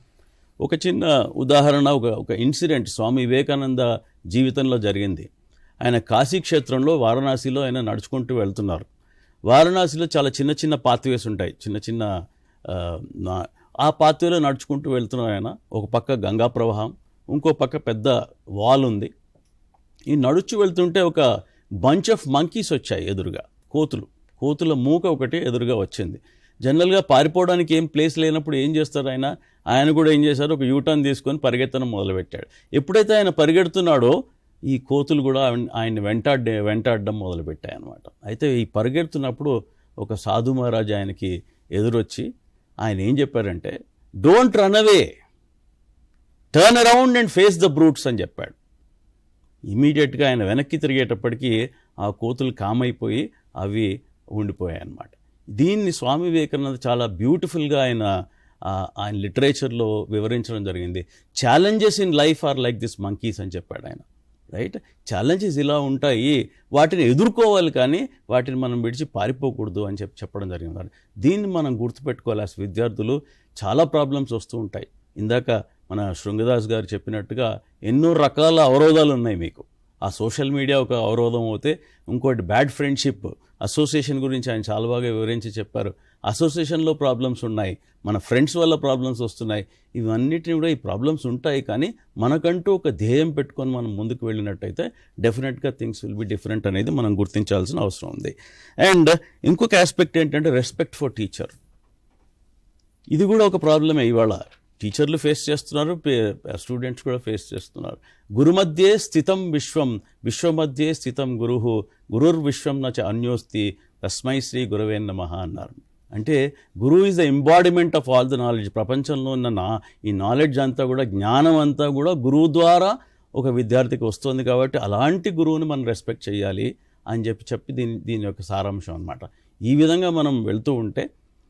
ఒక చిన్న ఉదాహరణ, ఒక ఇన్సిడెంట్ స్వామి వివేకానంద జీవితంలో జరిగింది. ఆయన కాశీ క్షేత్రంలో, వారణాసిలో ఆయన నడుచుకుంటూ వెళ్తున్నారు. వారణాసిలో చాలా చిన్న చిన్న పాత్వేస్ ఉంటాయి, చిన్న ఆ పాత్వేలో నడుచుకుంటూ వెళ్తున్నారు ఆయన. ఒక పక్క గంగా ప్రవాహం, ఇంకో పక్క పెద్ద వాల్ ఉంది. ఈ నడుచు వెళ్తుంటే ఒక బంచ్ ఆఫ్ మంకీస్ వచ్చాయి ఎదురుగా, కోతుల మూక ఒకటి ఎదురుగా వచ్చింది. జనరల్గా పారిపోవడానికి ఏం ప్లేస్ లేనప్పుడు ఏం చేస్తారు ఆయన కూడా ఏం చేశారు, ఒక యూటర్న్ తీసుకొని పరిగెత్తడం మొదలుపెట్టాడు. ఎప్పుడైతే ఆయన పరిగెడుతున్నాడో ఈ కోతులు కూడా ఆయన వెంటాడడం మొదలుపెట్టాయి అన్నమాట. అయితే ఈ పరిగెడుతున్నప్పుడు ఒక సాధు మహారాజ్ ఆయనకి ఎదురొచ్చి ఆయన ఏం చెప్పారంటే, don't run away, turn around and face the brutes అని చెప్పాడు. ఇమీడియట్గా ఆయన వెనక్కి తిరిగేటప్పటికీ ఆ కోతులు కామైపోయి అవి ఉండిపోయాయి అన్నమాట. దీన్ని స్వామి వివేకానంద చాలా బ్యూటిఫుల్గా ఆయన లిటరేచర్లో వివరించడం జరిగింది. Challenges in life are like this monkeys అని చెప్పాడు ఆయన. రైట్, ఛాలెంజెస్ ఇలా ఉంటాయి, వాటిని ఎదుర్కోవాలి కానీ వాటిని మనం విడిచి పారిపోకూడదు అని చెప్పడం జరిగింది. దీన్ని మనం గుర్తుపెట్టుకోవాలి. అసలు విద్యార్థులు చాలా ప్రాబ్లమ్స్ వస్తూ ఉంటాయి. ఇందాక మన శృంగదాస్ గారు చెప్పినట్టుగా ఎన్నో రకాల అవరోధాలు ఉన్నాయి మీకు. ఆ సోషల్ మీడియా ఒక అవరోధం అవుతే, ఇంకోటి బ్యాడ్ ఫ్రెండ్షిప్, అసోసియేషన్ గురించి ఆయన చాలా బాగా వివరించి చెప్పారు. అసోసియేషన్లో ప్రాబ్లమ్స్ ఉన్నాయి, మన ఫ్రెండ్స్ వల్ల ప్రాబ్లమ్స్ వస్తున్నాయి. ఇవన్నిటిని కూడా ఈ ప్రాబ్లమ్స్ ఉంటాయి, కానీ మనకంటూ ఒక ధ్యేయం పెట్టుకొని మనం ముందుకు వెళ్ళినట్టయితే డెఫినెట్గా థింగ్స్ విల్ బి డిఫరెంట్ అనేది మనం గుర్తించాల్సిన అవసరం ఉంది. అండ్ ఇంకొక ఆస్పెక్ట్ ఏంటంటే రెస్పెక్ట్ ఫర్ టీచర్. ఇది కూడా ఒక ప్రాబ్లమే. ఇవాళ టీచర్లు ఫేస్ చేస్తున్నారు, స్టూడెంట్స్ కూడా ఫేస్ చేస్తున్నారు. గురుమధ్యే స్థితం విశ్వం, విశ్వమధ్యే స్థితం గురుహు, గురుర్విశ్వం నచ అన్యోస్తి, తస్మై శ్రీ గురవే నమః అన్నారు. అంటే గురువు is the embodiment of all the knowledge. ప్రపంచంలో ఉన్న ఈ నాలెడ్జ్ అంతా కూడా, జ్ఞానం అంతా కూడా గురువు ద్వారా ఒక విద్యార్థికి వస్తుంది. కాబట్టి అలాంటి గురువుని మనం రెస్పెక్ట్ చేయాలి అని చెప్పి దీని యొక్క సారాంశం అన్నమాట. ఈ విధంగా మనం వెళ్తూ ఉంటే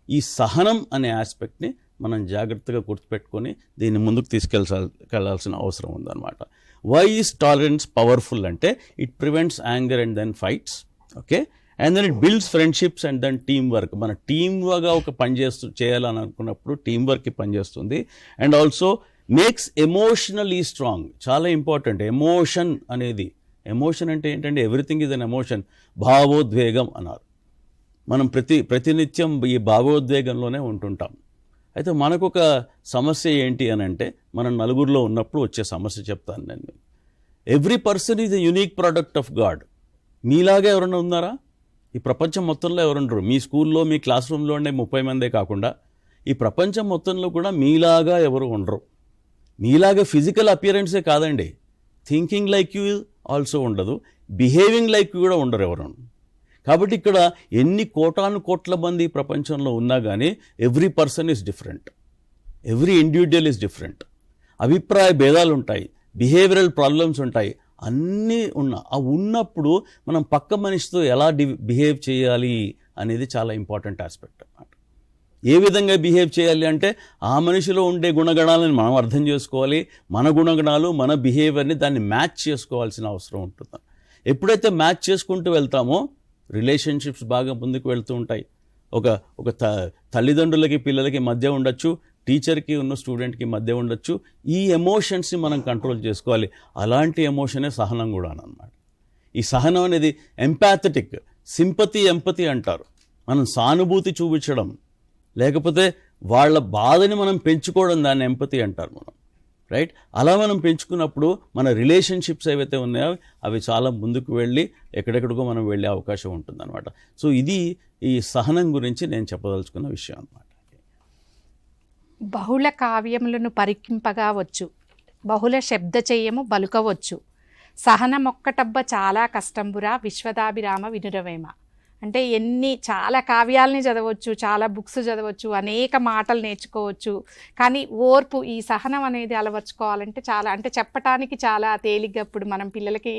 ఈ సహనం అనే ఆస్పెక్ట్ని మనం జాగ్రత్తగా గుర్తుపెట్టుకొని దీన్ని ముందుకు తీసుకెళ్ళాల్సిన అవసరం ఉందన్నమాట. వై ఈజ్ టాలరెన్స్ పవర్ఫుల్ అంటే it prevents anger and then fights. Okay, and then it builds friendships and then team work. మన టీమ్గా ఒక చేయాలని అనుకున్నప్పుడు టీం వర్క్కి పనిచేస్తుంది. And also makes emotionally strong. చాలా ఇంపార్టెంట్ ఎమోషన్ అనేది. ఎమోషన్ అంటే ఏంటంటే ఎవ్రీథింగ్ ఈజ్ అన్ ఎమోషన్. భావోద్వేగం అన్నారు. మనం ప్రతినిత్యం ఈ భావోద్వేగంలోనే ఉంటుంటాం. అయితే మనకొక సమస్య ఏంటి అని అంటే, మనం నలుగురిలో ఉన్నప్పుడు వచ్చే సమస్య చెప్తాను నేను. Every person is a unique product of God. మీలాగా ఎవరన్నా ఉన్నారా? ఈ ప్రపంచం మొత్తంలో ఎవరుండరు. మీ స్కూల్లో, మీ క్లాస్ రూమ్లో ఉండే 30 మందే కాకుండా ఈ ప్రపంచం మొత్తంలో కూడా మీలాగా ఎవరు ఉండరు. మీలాగా ఫిజికల్ అపియరెన్సే కాదండి, థింకింగ్ లైక్ యూ ఆల్సో ఉండదు, బిహేవింగ్ లైక్ యూ కూడా ఉండరు ఎవరు. కాబట్టి ఇక్కడ ఎన్ని కోట్ల మంది ప్రపంచంలో ఉన్నా కానీ every person is different, every individual is different. అభిప్రాయ భేదాలు ఉంటాయి, బిహేవియరల్ ప్రాబ్లమ్స్ ఉంటాయి, అన్నీ ఉన్నప్పుడు మనం పక్క మనిషితో ఎలా బిహేవ్ చేయాలి అనేది చాలా ఇంపార్టెంట్ ఆస్పెక్ట్ అన్నమాట. ఏ విధంగా బిహేవ్ చేయాలి అంటే ఆ మనిషిలో ఉండే గుణగణాలను మనం అర్థం చేసుకోవాలి, మన గుణగణాలు మన బిహేవియర్ని దాన్ని మ్యాచ్ చేసుకోవాల్సిన అవసరం ఉంటుంది. ఎప్పుడైతే మ్యాచ్ చేసుకుంటూ వెళ్తామో రిలేషన్షిప్స్ బాగా ముందుకు వెళ్తూ ఉంటాయి. ఒక తల్లిదండ్రులకి పిల్లలకి మధ్య ఉండొచ్చు, టీచర్కి ఉన్న స్టూడెంట్కి మధ్య ఉండొచ్చు. ఈ ఎమోషన్స్ని మనం కంట్రోల్ చేసుకోవాలి. అలాంటి ఎమోషనే సహనం కూడా అన్నమాట. ఈ సహనం అనేది ఎంపాథెటిక్, ఎంపతి అంటారు. మనం సానుభూతి చూపించడం, లేకపోతే వాళ్ళ బాధని మనం పెంచుకోవడం, దాన్ని ఎంపతి అంటారు మనం. రైట్, అలా మనం పెంచుకున్నప్పుడు మన రిలేషన్షిప్స్ ఏవైతే ఉన్నాయో అవి చాలా ముందుకు వెళ్ళి ఎక్కడెక్కడికో మనం వెళ్ళే అవకాశం ఉంటుందన్నమాట. సో ఇది ఈ సహనం గురించి నేను చెప్పదలుచుకున్న విషయం అన్నమాట. బహుళ కావ్యములను పరికింపగా వచ్చు, బహుళ శబ్ద చెయ్యము బలుకవచ్చు, సహనమొక్కటబ్బ చాలా కష్టంబురా, విశ్వదాభిరామ వినురవేమ. అంటే చాలా కావ్యాలని చదవచ్చు, చాలా బుక్స్ చదవచ్చు, అనేక మాటలు నేర్చుకోవచ్చు, కానీ ఓర్పు, ఈ సహనం అనేది అలవర్చుకోవాలంటే చెప్పటానికి చాలా తేలిగ్గా ఇప్పుడు మనం పిల్లలకి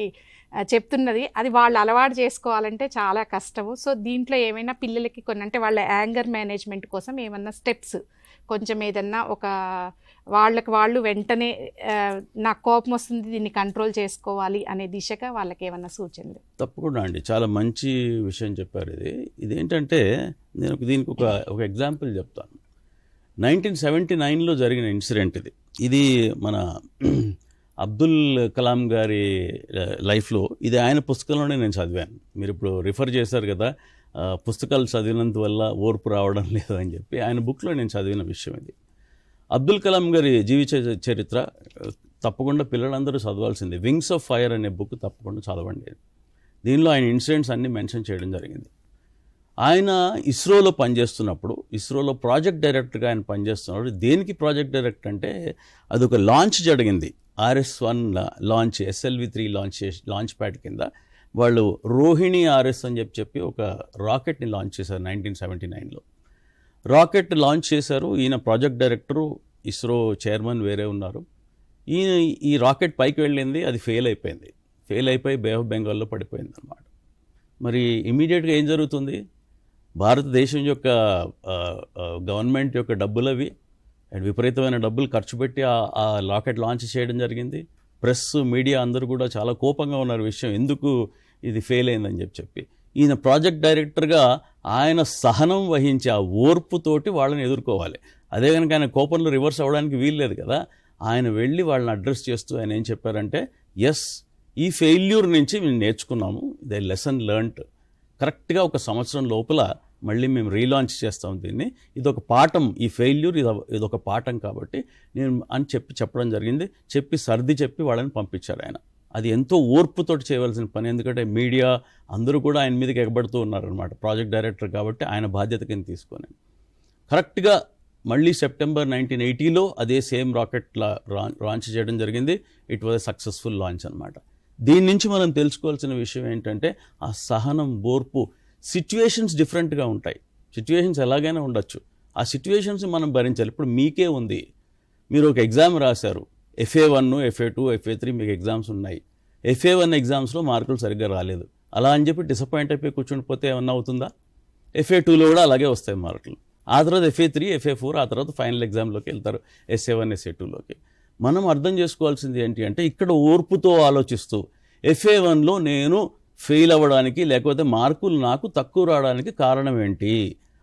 చెప్తున్నది, అది వాళ్ళు అలవాటు చేసుకోవాలంటే చాలా కష్టము. సో దీంట్లో ఏమైనా పిల్లలకి కొన్ని అంటే వాళ్ళ యాంగర్ మేనేజ్మెంట్ కోసం ఏమన్నా స్టెప్స్, కొంచెం ఏదన్నా వాళ్ళకి వాళ్ళు వెంటనే నాకు కోపం వస్తుంది దీన్ని కంట్రోల్ చేసుకోవాలి అనే దిశగా వాళ్ళకి ఏమన్నా సూచనలు? తప్పకుండా అండి, చాలా మంచి విషయం చెప్పారు. ఇదేంటంటే నేను దీనికి ఒక ఎగ్జాంపుల్ చెప్తాను. 1979లో జరిగిన ఇన్సిడెంట్ ఇది మన అబ్దుల్ కలాం గారి లైఫ్లో. ఇది ఆయన పుస్తకంలోనే నేను చదివాను. మీరు ఇప్పుడు రిఫర్ చేశారు కదా, పుస్తకాలు చదివినందువల్ల ఓర్పు రావడం లేదు అని చెప్పి, ఆయన బుక్లో నేను చదివిన విషయం ఇది. అబ్దుల్ కలాం గారి జీవిత చరిత్ర తప్పకుండా పిల్లలందరూ చదవాల్సింది. వింగ్స్ ఆఫ్ ఫైర్ అనే బుక్ తప్పకుండా చదవండి. దీనిలో ఆయన ఇన్సిడెంట్స్ అన్నీ మెన్షన్ చేయడం జరిగింది. ఆయన ఇస్రోలో పనిచేస్తున్నప్పుడు, ఇస్రోలో ప్రాజెక్ట్ డైరెక్టర్గా ఆయన పనిచేస్తున్నప్పుడు, దేనికి ప్రాజెక్ట్ డైరెక్టర్ అంటే అదొక లాంచ్ జరిగింది, RS-1 launch, SLV-3 launch pad కింద వాళ్ళు రోహిణి RS అని చెప్పి ఒక రాకెట్ని లాంచ్ చేశారు 1979లో. రాకెట్ లాంచ్ చేశారు. ఈయన ప్రాజెక్ట్ డైరెక్టరు, ఇస్రో చైర్మన్ వేరే ఉన్నారు. ఈ రాకెట్ పైకి వెళ్ళింది, అది ఫెయిల్ అయిపోయింది. ఫెయిల్ అయిపోయి బే ఆఫ్ బెంగాల్లో పడిపోయింది అనమాట. మరి ఇమీడియట్గా ఏం జరుగుతుంది? భారతదేశం యొక్క గవర్నమెంట్ యొక్క డబ్బులు అవి, అండ్ విపరీతమైన డబ్బులు ఖర్చు పెట్టి ఆ రాకెట్ లాంచ్ చేయడం జరిగింది. ప్రెస్, మీడియా అందరూ కూడా చాలా కోపంగా ఉన్నారు విషయం, ఎందుకు ఇది ఫెయిల్ అయిందని చెప్పి. ఈయన ప్రాజెక్ట్ డైరెక్టర్గా ఆయన సహనం వహించి ఆ ఓర్పుతోటి వాళ్ళని ఎదుర్కోవాలి. అదే కనుక ఆయన కోపంలో రివర్స్ అవ్వడానికి వీల్లేదు కదా. ఆయన వెళ్ళి వాళ్ళని అడ్రస్ చేస్తూ ఆయన ఏం చెప్పారంటే, ఎస్, ఈ ఫెయిల్యూర్ నుంచి మేము నేర్చుకున్నాము, ఇదే లెసన్ లెర్న్డ్. కరెక్ట్గా 1 సంవత్సరం లోపల మళ్ళీ మేము రీలాంచ్ చేస్తాం దీన్ని, ఇదొక పాఠం, ఈ ఫెయిల్యూర్ ఇదొక పాఠం కాబట్టి నేను అని చెప్పడం జరిగింది. సర్ది చెప్పి వాళ్ళని పంపించారు ఆయన. అది ఎంతో ఓర్పుతోటి చేయవలసిన పని, ఎందుకంటే మీడియా అందరూ కూడా ఆయన మీదకి ఎగబడుతూ ఉన్నారనమాట. ప్రాజెక్ట్ డైరెక్టర్ కాబట్టి ఆయన బాధ్యత కింద తీసుకొని కరెక్ట్గా మళ్ళీ సెప్టెంబర్ 1980లో అదే సేమ్ రాకెట్ లాంచ్ చేయడం జరిగింది. It was a successful launch అనమాట. దీని నుంచి మనం తెలుసుకోవాల్సిన విషయం ఏంటంటే, ఆ సహనం, ఓర్పు. సిచ్యువేషన్స్ డిఫరెంట్గా ఉంటాయి, సిచ్యువేషన్స్ ఎలాగైనా ఉండొచ్చు, ఆ సిచ్యువేషన్స్ మనం భరించాలి. ఇప్పుడు మీకే ఉంది, మీరు ఒక ఎగ్జామ్ రాశారు, FA1, FA2, FA3 మీకు ఎగ్జామ్స్ ఉన్నాయి. FA1 ఎగ్జామ్స్లో మార్కులు సరిగ్గా రాలేదు, అలా అని చెప్పి డిసప్పాయింట్ అయిపోయి కూర్చుండిపోతే ఏమన్నా అవుతుందా? FA2లో కూడా అలాగే వస్తాయి మార్కులు. ఆ తర్వాత FA3, FA4, ఆ తర్వాత ఫైనల్ ఎగ్జామ్లోకి వెళ్తారు, SA1, SA2లోకి. మనం అర్థం చేసుకోవాల్సింది ఏంటి అంటే, ఇక్కడ ఓర్పుతో ఆలోచిస్తూ FA1లో నేను ఫెయిల్ అవ్వడానికి, లేకపోతే మార్కులు నాకు తక్కువ రావడానికి కారణం ఏంటి,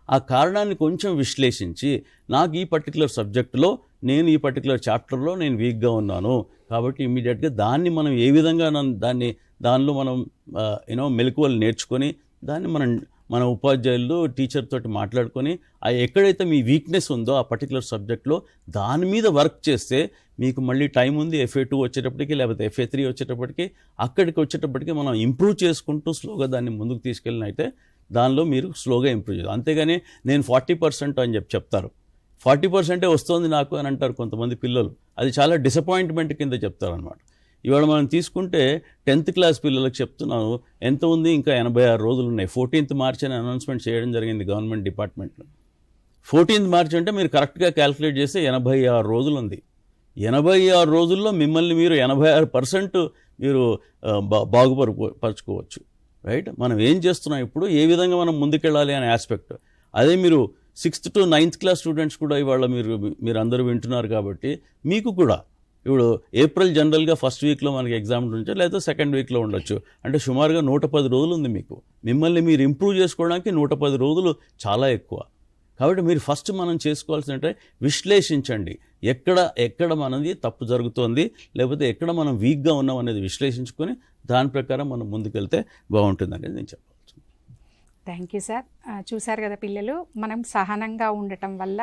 ఆ కారణాన్ని కొంచెం విశ్లేషించి, నాకు ఈ పర్టికులర్ సబ్జెక్టులో, నేను ఈ పర్టికులర్ చాప్టర్లో నేను వీక్గా ఉన్నాను కాబట్టి ఇమీడియట్గా దాన్ని మనం ఏ విధంగా దానిలో మనం మెలకువలు నేర్చుకొని, దాన్ని మన ఉపాధ్యాయులు, టీచర్ తోటి మాట్లాడుకొని, ఎక్కడైతే మీ వీక్నెస్ ఉందో ఆ పర్టికులర్ సబ్జెక్ట్లో దాని మీద వర్క్ చేస్తే మీకు మళ్ళీ టైం ఉంది. FA2 వచ్చేటప్పటికి, లేకపోతే FA3 వచ్చేటప్పటికి, అక్కడికి వచ్చేటప్పటికి మనం ఇంప్రూవ్ చేసుకుంటూ స్లోగా దాన్ని ముందుకు తీసుకెళ్ళిన అయితే దానిలో మీరు స్లోగా ఇంప్రూవ్ చేయాలి. అంతేగాని నేను 40% అని చెప్తారు, 40% వస్తుంది నాకు అని అంటారు కొంతమంది పిల్లలు. అది చాలా డిసప్పాయింట్మెంట్ కింద చెప్తారు అనమాట. ఇవాళ మనం తీసుకుంటే 10th క్లాస్ పిల్లలకు చెప్తున్నాను, ఎంత ఉంది, ఇంకా 86 రోజులు ఉన్నాయి. 14th మార్చ్ అని అనౌన్స్మెంట్ చేయడం జరిగింది గవర్నమెంట్ డిపార్ట్మెంట్లో. 14th మార్చ్ అంటే మీరు కరెక్ట్గా క్యాల్కులేట్ చేస్తే 86 రోజులు ఉంది. 86 రోజుల్లో మిమ్మల్ని మీరు 86% మీరు బాగుపరచుకోవచ్చు, రైట్? మనం ఏం చేస్తున్నాం ఇప్పుడు, ఏ విధంగా మనం ముందుకెళ్ళాలి అనే ఆస్పెక్ట్. అదే మీరు 6th to 9th class students కూడా ఇవాళ మీరు అందరూ వింటున్నారు కాబట్టి, మీకు కూడా ఇప్పుడు ఏప్రిల్ జనరల్గా ఫస్ట్ వీక్లో మనకి ఎగ్జామ్ ఉండొచ్చు, లేదా సెకండ్ వీక్లో ఉండొచ్చు. అంటే సుమారుగా 110 రోజులు ఉంది మీకు. మిమ్మల్ని మీరు ఇంప్రూవ్ చేసుకోవడానికి 110 రోజులు చాలా ఎక్కువ. కాబట్టి మీరు ఫస్ట్ మనం చేసుకోవాల్సిందంటే విశ్లేషించండి, ఎక్కడ మనది తప్పు జరుగుతోంది, లేకపోతే ఎక్కడ మనం వీక్గా ఉన్నాం అనేది విశ్లేషించుకొని దాని ప్రకారం మనం ముందుకెళ్తే బాగుంటుంది అనేది నేను చెప్పవచ్చు. Thank you sir. చూశారు కదా పిల్లలు, మనం సహనంగా ఉండటం వల్ల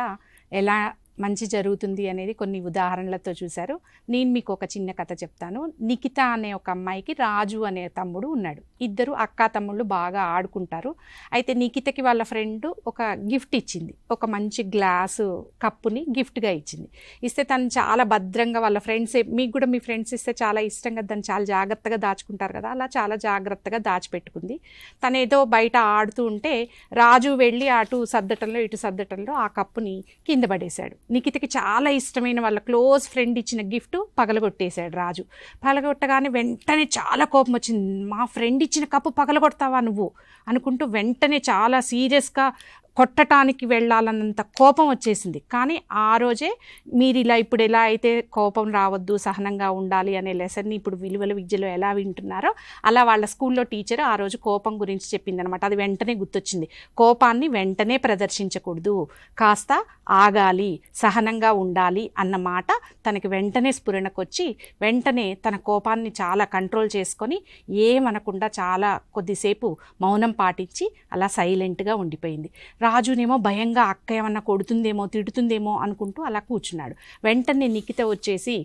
ఎలా మంచి జరుగుతుంది అనేది కొన్ని ఉదాహరణలతో చూశారు. నేను మీకు ఒక చిన్న కథ చెప్తాను. నిఖిత అనే ఒక అమ్మాయికి రాజు అనే తమ్ముడు ఉన్నాడు. ఇద్దరు అక్కా తమ్ముళ్ళు బాగా ఆడుకుంటారు. అయితే నిఖితకి వాళ్ళ ఫ్రెండ్ ఒక గిఫ్ట్ ఇచ్చింది, ఒక మంచి గ్లాసు కప్పుని గిఫ్ట్గా ఇచ్చింది. ఇస్తే తను చాలా భద్రంగా, వాళ్ళ ఫ్రెండ్స్, మీకు కూడా మీ ఫ్రెండ్స్ ఇస్తే చాలా ఇష్టంగా దాన్ని చాలా జాగ్రత్తగా దాచుకుంటారు కదా, అలా చాలా జాగ్రత్తగా దాచిపెట్టుకుంది. తను ఏదో బయట ఆడుతూ ఉంటే రాజు వెళ్ళి అటు సర్దటంలో ఇటు సర్దటంలో ఆ కప్పుని కింద పడేశాడు. నిఖితకి చాలా ఇష్టమైన వాళ్ళ క్లోజ్ ఫ్రెండ్ ఇచ్చిన గిఫ్ట్ పగలగొట్టేశాడు రాజు. పగలగొట్టగానే వెంటనే చాలా కోపం వచ్చింది. మా ఫ్రెండ్ ఇచ్చిన కప్పు పగలగొడతావా నువ్వు అనుకుంటూ వెంటనే చాలా సీరియస్గా కొట్టడానికి వెళ్ళాలన్నంత కోపం వచ్చేసింది. కానీ ఆ రోజే మీరు ఇలా ఇప్పుడు ఎలా అయితే కోపం రావద్దు, సహనంగా ఉండాలి అనే లెసన్ని ఇప్పుడు విలువల విద్యలో ఎలా వింటున్నారో అలా వాళ్ళ స్కూల్లో టీచర్ ఆ రోజు కోపం గురించి చెప్పింది అనమాట. అది వెంటనే గుర్తొచ్చింది. కోపాన్ని వెంటనే ప్రదర్శించకూడదు, కాస్త ఆగాలి, సహనంగా ఉండాలి అన్న మాట తనకి వెంటనే స్ఫురణకొచ్చి వెంటనే తన కోపాన్ని చాలా కంట్రోల్ చేసుకొని ఏమనకుండా చాలా కొద్దిసేపు మౌనం పాటించి అలా సైలెంట్గా ఉండిపోయింది. రాజునేమో భయంగా అక్క ఏమన్నా కొడుతుందేమో, తిడుతుందేమో అనుకుంటూ అలా కూర్చున్నాడు. వెంటనే నిఖిత వచ్చేసి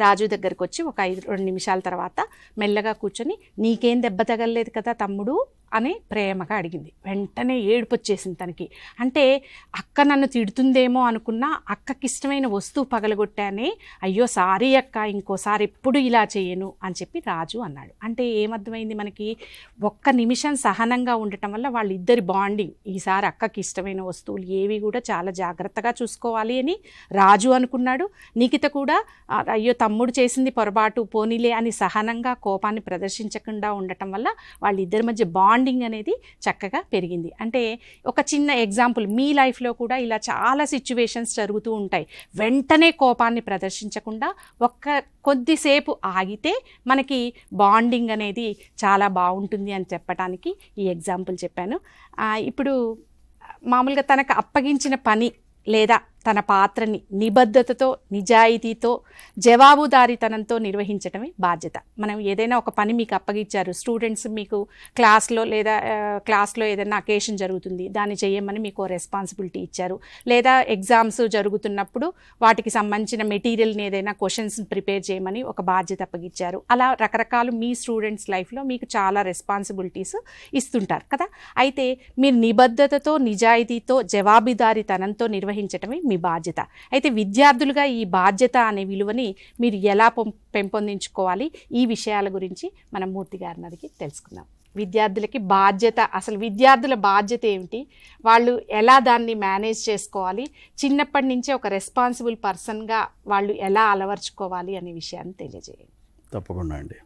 రాజు దగ్గరకు వచ్చి ఒక 2 నిమిషాల తర్వాత మెల్లగా కూర్చొని, నీకేం దెబ్బ తగలలేదు కదా తమ్ముడు అని ప్రేమగా అడిగింది. వెంటనే ఏడుపు వచ్చేసింది తనకి. అంటే అక్క నన్ను తిడుతుందేమో అనుకున్నా, అక్కకి ఇష్టమైన వస్తువు పగలగొట్టానే, అయ్యో సారీ అక్క, ఇంకోసారి ఎప్పుడు ఇలా చేయను అని చెప్పి రాజు అన్నాడు. అంటే ఏమర్థమైంది మనకి, ఒక్క నిమిషం సహనంగా ఉండటం వల్ల వాళ్ళిద్దరి బాండింగ్, ఈసారి అక్కకి ఇష్టమైన వస్తువులు ఏవి కూడా చాలా జాగ్రత్తగా చూసుకోవాలి అని రాజు అనుకున్నాడు. నిఖిత కూడా అయ్యో తమ్ముడు చేసింది పొరపాటు, పోనీలే అని సహనంగా కోపాన్ని ప్రదర్శించకుండా ఉండటం వల్ల వాళ్ళిద్దరి మధ్య బాండింగ్ అనేది చక్కగా పెరిగింది. అంటే ఒక చిన్న ఎగ్జాంపుల్, మీ లైఫ్లో కూడా ఇలా చాలా సిచ్యువేషన్స్ జరుగుతూ ఉంటాయి. వెంటనే కోపాన్ని ప్రదర్శించకుండా కొద్దిసేపు ఆగితే మనకి బాండింగ్ అనేది చాలా బాగుంటుంది అని చెప్పడానికి ఈ ఎగ్జాంపుల్ చెప్పాను. ఇప్పుడు మామూలుగా తనకు అప్పగించిన పని లేదా తన పాత్రని నిబద్ధతతో, నిజాయితీతో, జవాబుదారీతనంతో నిర్వహించడమే బాధ్యత. మనం ఏదైనా ఒక పని మీకు అప్పగించారు, స్టూడెంట్స్ మీకు క్లాస్లో ఏదైనా అకేషన్ జరుగుతుంది, దాన్ని చేయమని మీకు రెస్పాన్సిబిలిటీ ఇచ్చారు, లేదా ఎగ్జామ్స్ జరుగుతున్నప్పుడు వాటికి సంబంధించిన మెటీరియల్ని ఏదైనా క్వశ్చన్స్ ప్రిపేర్ చేయమని ఒక బాధ్యత అప్పగించారు. అలా రకరకాలు మీ స్టూడెంట్స్ లైఫ్లో మీకు చాలా రెస్పాన్సిబిలిటీస్ ఇస్తుంటారు కదా. అయితే మీరు నిబద్ధతతో, నిజాయితీతో, జవాబుదారీతనంతో నిర్వహించడమే మీ బాధ్యత. అయితే విద్యార్థులుగా ఈ బాధ్యత అనే విలువని మీరు ఎలా పెంపొందించుకోవాలి, ఈ విషయాల గురించి మనం మూర్తి గారిని అడిగి తెలుసుకుందాం. విద్యార్థులకి బాధ్యత, అసలు విద్యార్థుల బాధ్యత ఏమిటి, వాళ్ళు ఎలా దాన్ని మేనేజ్ చేసుకోవాలి, చిన్నప్పటి నుంచే ఒక రెస్పాన్సిబుల్ పర్సన్గా వాళ్ళు ఎలా అలవర్చుకోవాలి అనే విషయాన్ని తెలియజేయండి. తప్పకుండా అండి.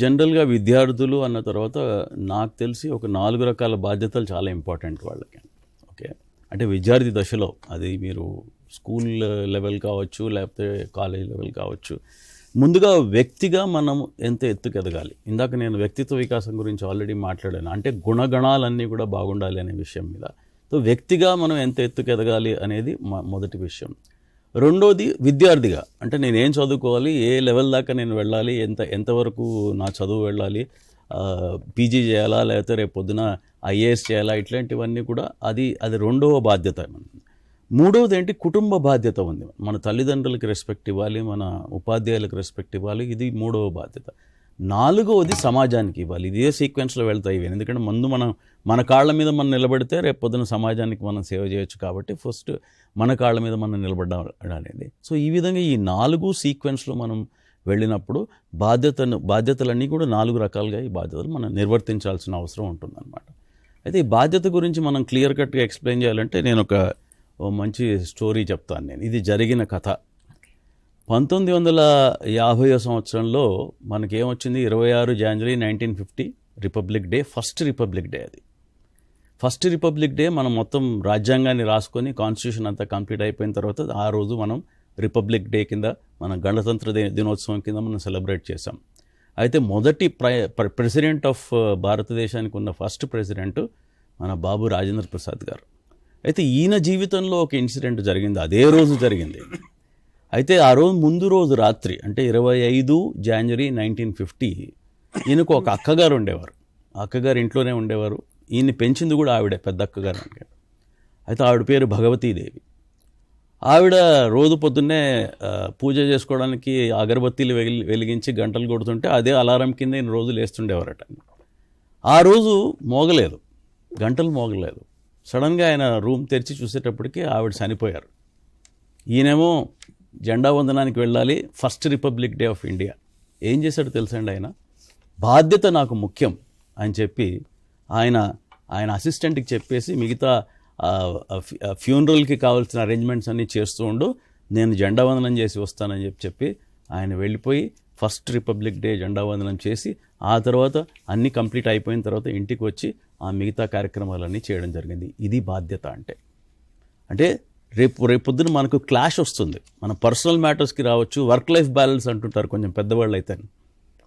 జనరల్గా విద్యార్థులు అన్న తర్వాత నాకు తెలిసి ఒక 4 రకాల బాధ్యతలు చాలా ఇంపార్టెంట్ వాళ్ళకి. ఓకే, అంటే విద్యార్థి దశలో, అది మీరు స్కూల్ లెవెల్ కావచ్చు, లేకపోతే కాలేజ్ లెవెల్ కావచ్చు, ముందుగా వ్యక్తిగా మనం ఎంత ఎత్తుకు ఎదగాలి. ఇందాక నేను వ్యక్తిత్వ వికాసం గురించి ఆల్రెడీ మాట్లాడాను, అంటే గుణగణాలన్నీ కూడా బాగుండాలి అనే విషయం మీద. సో వ్యక్తిగా మనం ఎంత ఎత్తుకు ఎదగాలి అనేది మొదటి విషయం. రెండోది విద్యార్థిగా, అంటే నేను ఏం చదువుకోవాలి, ఏ లెవెల్ దాకా నేను వెళ్ళాలి, ఎంతవరకు నా చదువు వెళ్ళాలి, పీజీ చేయాలా, లేకపోతే రేపు పొద్దున ఐఏఎస్ చేయాలా, ఇట్లాంటివన్నీ కూడా అది రెండవ బాధ్యత. మూడవది ఏంటి, కుటుంబ బాధ్యత ఉంది. మన తల్లిదండ్రులకి రెస్పెక్ట్ ఇవ్వాలి, మన ఉపాధ్యాయులకు రెస్పెక్ట్ ఇవ్వాలి, ఇది మూడవ బాధ్యత. 4వది సమాజానికి ఇవ్వాలి. ఇదే సీక్వెన్స్లో వెళ్తాయి ఇవి. ఎందుకంటే ముందు మన కాళ్ళ మీద మనం నిలబడితే రేపు పొద్దున సమాజానికి మనం సేవ చేయొచ్చు. కాబట్టి ఫస్ట్ మన కాళ్ళ మీద మనం నిలబడడం అనేది. సో ఈ విధంగా ఈ 4 సీక్వెన్స్లో మనం వెళ్ళినప్పుడు బాధ్యతలన్నీ కూడా 4 రకాలుగా ఈ బాధ్యతలు మనం నిర్వర్తించాల్సిన అవసరం ఉంటుందన్నమాట. అయితే ఈ బాధ్యత గురించి మనం క్లియర్ కట్గా ఎక్స్ప్లెయిన్ చేయాలంటే నేను ఒక మంచి స్టోరీ చెప్తాను. ఇది జరిగిన కథ. 1950 సంవత్సరంలో మనకేమొచ్చింది, 26 జనవరి 1950 republic day, first republic day. అది ఫస్ట్ రిపబ్లిక్ డే. మనం మొత్తం రాజ్యాంగాన్ని రాసుకొని కాన్స్టిట్యూషన్ అంతా కంప్లీట్ అయిపోయిన తర్వాత ఆ రోజు మనం రిపబ్లిక్ డే కింద, మన గణతంత్ర దినోత్సవం కింద మనం సెలబ్రేట్ చేసాం. అయితే మొదటి ప్రెసిడెంట్ ఆఫ్ భారతదేశానికి ఉన్న ఫస్ట్ ప్రెసిడెంట్ మన బాబు రాజేంద్ర ప్రసాద్ గారు. అయితే ఈయన జీవితంలో ఒక ఇన్సిడెంట్ జరిగింది, అదే రోజు జరిగింది. అయితే ఆ రోజు ముందు రోజు రాత్రి, అంటే 25 జనవరి 1950, ఈయనకు ఒక అక్కగారు ఉండేవారు. ఆ అక్కగారు ఇంట్లోనే ఉండేవారు. ఈయన్ని పెంచింది కూడా ఆవిడే, పెద్ద అక్కగారు అంటే. అయితే ఆవిడ పేరు భగవతీదేవి. ఆవిడ రోజు పొద్దున్నే పూజ చేసుకోవడానికి అగరబత్తీలు వెలిగించి గంటలు కొడుతుంటే అదే అలారం కింద ఈయన రోజు లేస్తుండేవారట. ఆ రోజు మోగలేదు, గంటలు మోగలేదు. సడన్గా ఆయన రూమ్ తెరిచి చూసేటప్పటికి ఆవిడ చనిపోయారు. ఈయనేమో జెండా వందనానికి వెళ్ళాలి, first republic day of India. ఏం చేశాడు తెలుసండి, ఆయన బాధ్యత నాకు ముఖ్యం అని చెప్పి ఆయన అసిస్టెంట్కి చెప్పేసి మిగతా ఫ్యూనరల్కి కావాల్సిన అరేంజ్మెంట్స్ అన్నీ చేస్తూ ఉండు, నేను జెండా వందనం చేసి వస్తానని చెప్పి ఆయన వెళ్ళిపోయి ఫస్ట్ రిపబ్లిక్ డే జెండా వందనం చేసి ఆ తర్వాత అన్నీ కంప్లీట్ అయిపోయిన తర్వాత ఇంటికి వచ్చి ఆ మిగతా కార్యక్రమాలన్నీ చేయడం జరిగింది. ఇది బాధ్యత అంటే రేపొద్దున మనకు క్లాష్ వస్తుంది. మన పర్సనల్ మ్యాటర్స్కి రావచ్చు, వర్క్ లైఫ్ బ్యాలెన్స్ అంటుంటారు కొంచెం పెద్దవాళ్ళు అయితే,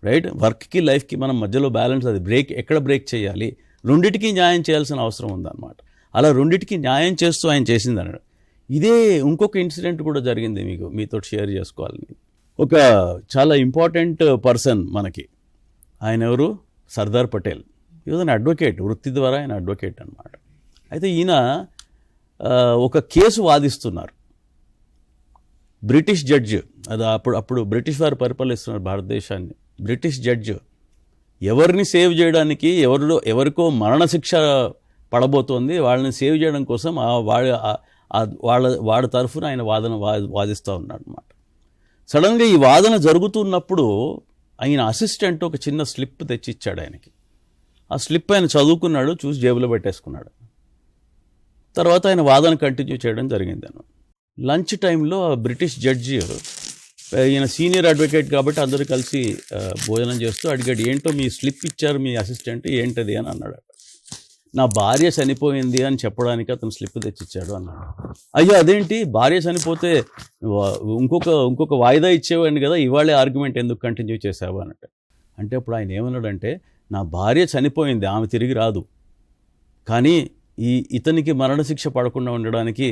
రైట్? వర్క్కి లైఫ్కి మనం మధ్యలో బ్యాలెన్స్, అది ఎక్కడ బ్రేక్ చేయాలి, రెండిటికి న్యాయం చేయాల్సిన అవసరం ఉందన్నమాట. అలా రెండిటికి న్యాయం చేస్తూ ఆయన చేసింది అన్నాడు. ఇదే ఇంకొక ఇన్సిడెంట్ కూడా జరిగింది, మీతో షేర్ చేసుకోవాలని. ఒక చాలా ఇంపార్టెంట్ పర్సన్ మనకి, ఆయన ఎవరు, సర్దార్ పటేల్. ఈయన అడ్వకేట్, వృత్తి ద్వారా ఆయన అడ్వకేట్ అన్నమాట. అయితే ఈయన ఒక కేసు వాదిస్తున్నారు. బ్రిటిష్ జడ్జ్, అది అప్పుడు బ్రిటిష్ వారు పరిపాలిస్తున్నారు భారతదేశాన్ని. బ్రిటిష్ జడ్జ్ ఎవరిని సేవ్ చేయడానికి ఎవరికో మరణశిక్ష పడబోతోంది, వాళ్ళని సేవ్ చేయడం కోసం వాళ్ళ తరఫున ఆయన వాదిస్తూ ఉన్నాడు అనమాట. సడన్గా ఈ వాదన జరుగుతున్నప్పుడు ఆయన అసిస్టెంట్ ఒక చిన్న స్లిప్ తెచ్చి ఇచ్చాడు ఆయనకి. ఆ స్లిప్ ఆయన చదువుకున్నాడు, చూసి జేబులో పెట్టేసుకున్నాడు. తర్వాత ఆయన వాదన కంటిన్యూ చేయడం జరిగింది అన్నమాట. లంచ్ టైంలో బ్రిటిష్ జడ్జి, ఈయన సీనియర్ అడ్వకేట్ కాబట్టి అందరూ కలిసి భోజనం చేస్తూ అడిగాడు, ఏంటో మీ స్లిప్ ఇచ్చారు మీ అసిస్టెంట్, ఏంటది అని అన్నాడు. నా భార్య చనిపోయింది అని చెప్పడానికి అతను స్లిప్ తెచ్చిచ్చాడు అన్నాడు. అయ్యో అదేంటి, భార్య చనిపోతే ఇంకొక వాయిదా ఇచ్చేవాడిని కదా, ఇవాళే ఆర్గ్యుమెంట్ ఎందుకు కంటిన్యూ చేసావు అన్నట్టు. అంటే అప్పుడు ఆయన ఏమన్నాడంటే, నా భార్య చనిపోయింది, ఆమె తిరిగి రాదు, కానీ ఇతనికి మరణశిక్ష పడకుండా ఉండడానికి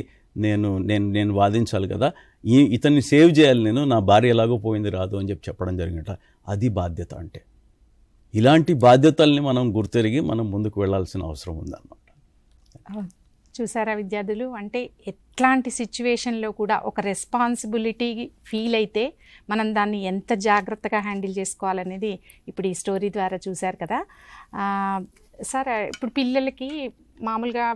నేను వాదించాలి కదా, ఇతన్ని సేవ్ చేయాలి, నా భార్య ఎలాగో పోయింది రాదు అని చెప్పడం జరిగినట. అది బాధ్యత అంటే. ఇలాంటి బాధ్యతల్ని మనం గుర్తెరిగి మనం ముందుకు వెళ్ళాల్సిన అవసరం ఉందన్నమాట. చూసారా విద్యార్థులు, అంటే ఎట్లాంటి సిచ్యువేషన్లో కూడా ఒక రెస్పాన్సిబిలిటీ ఫీల్ అయితే మనం దాన్ని ఎంత జాగ్రత్తగా హ్యాండిల్ చేసుకోవాలనేది ఇప్పుడు ఈ స్టోరీ ద్వారా చూశారు కదా. సార్, ఇప్పుడు పిల్లలకి మామూలుగా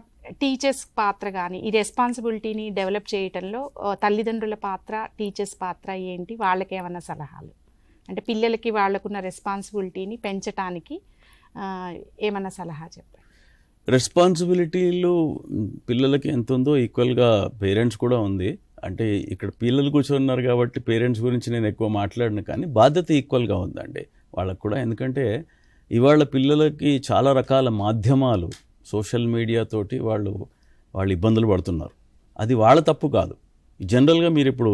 టీచర్స్ పాత్ర కానీ ఈ రెస్పాన్సిబిలిటీని డెవలప్ చేయటంలో తల్లిదండ్రుల పాత్ర, టీచర్స్ పాత్ర ఏంటి, వాళ్ళకి ఏమన్నా సలహాలు, అంటే పిల్లలకి వాళ్ళకున్న రెస్పాన్సిబిలిటీని పెంచటానికి ఏమన్నా సలహా చెప్పండి. రెస్పాన్సిబిలిటీలు పిల్లలకి ఎంత ఉందో ఈక్వల్గా పేరెంట్స్ కూడా ఉంది. అంటే ఇక్కడ పిల్లలు కూర్చొన్నారు కాబట్టి పేరెంట్స్ గురించి నేను ఎక్కువ మాట్లాడను, కానీ బాధ్యత ఈక్వల్గా ఉందండి వాళ్ళకు కూడా. ఎందుకంటే ఇవాళ పిల్లలకి చాలా రకాల మాధ్యమాలు, సోషల్ మీడియాతోటి వాళ్ళు ఇబ్బందులు పడుతున్నారు. అది వాళ్ళ తప్పు కాదు. జనరల్గా మీరు ఇప్పుడు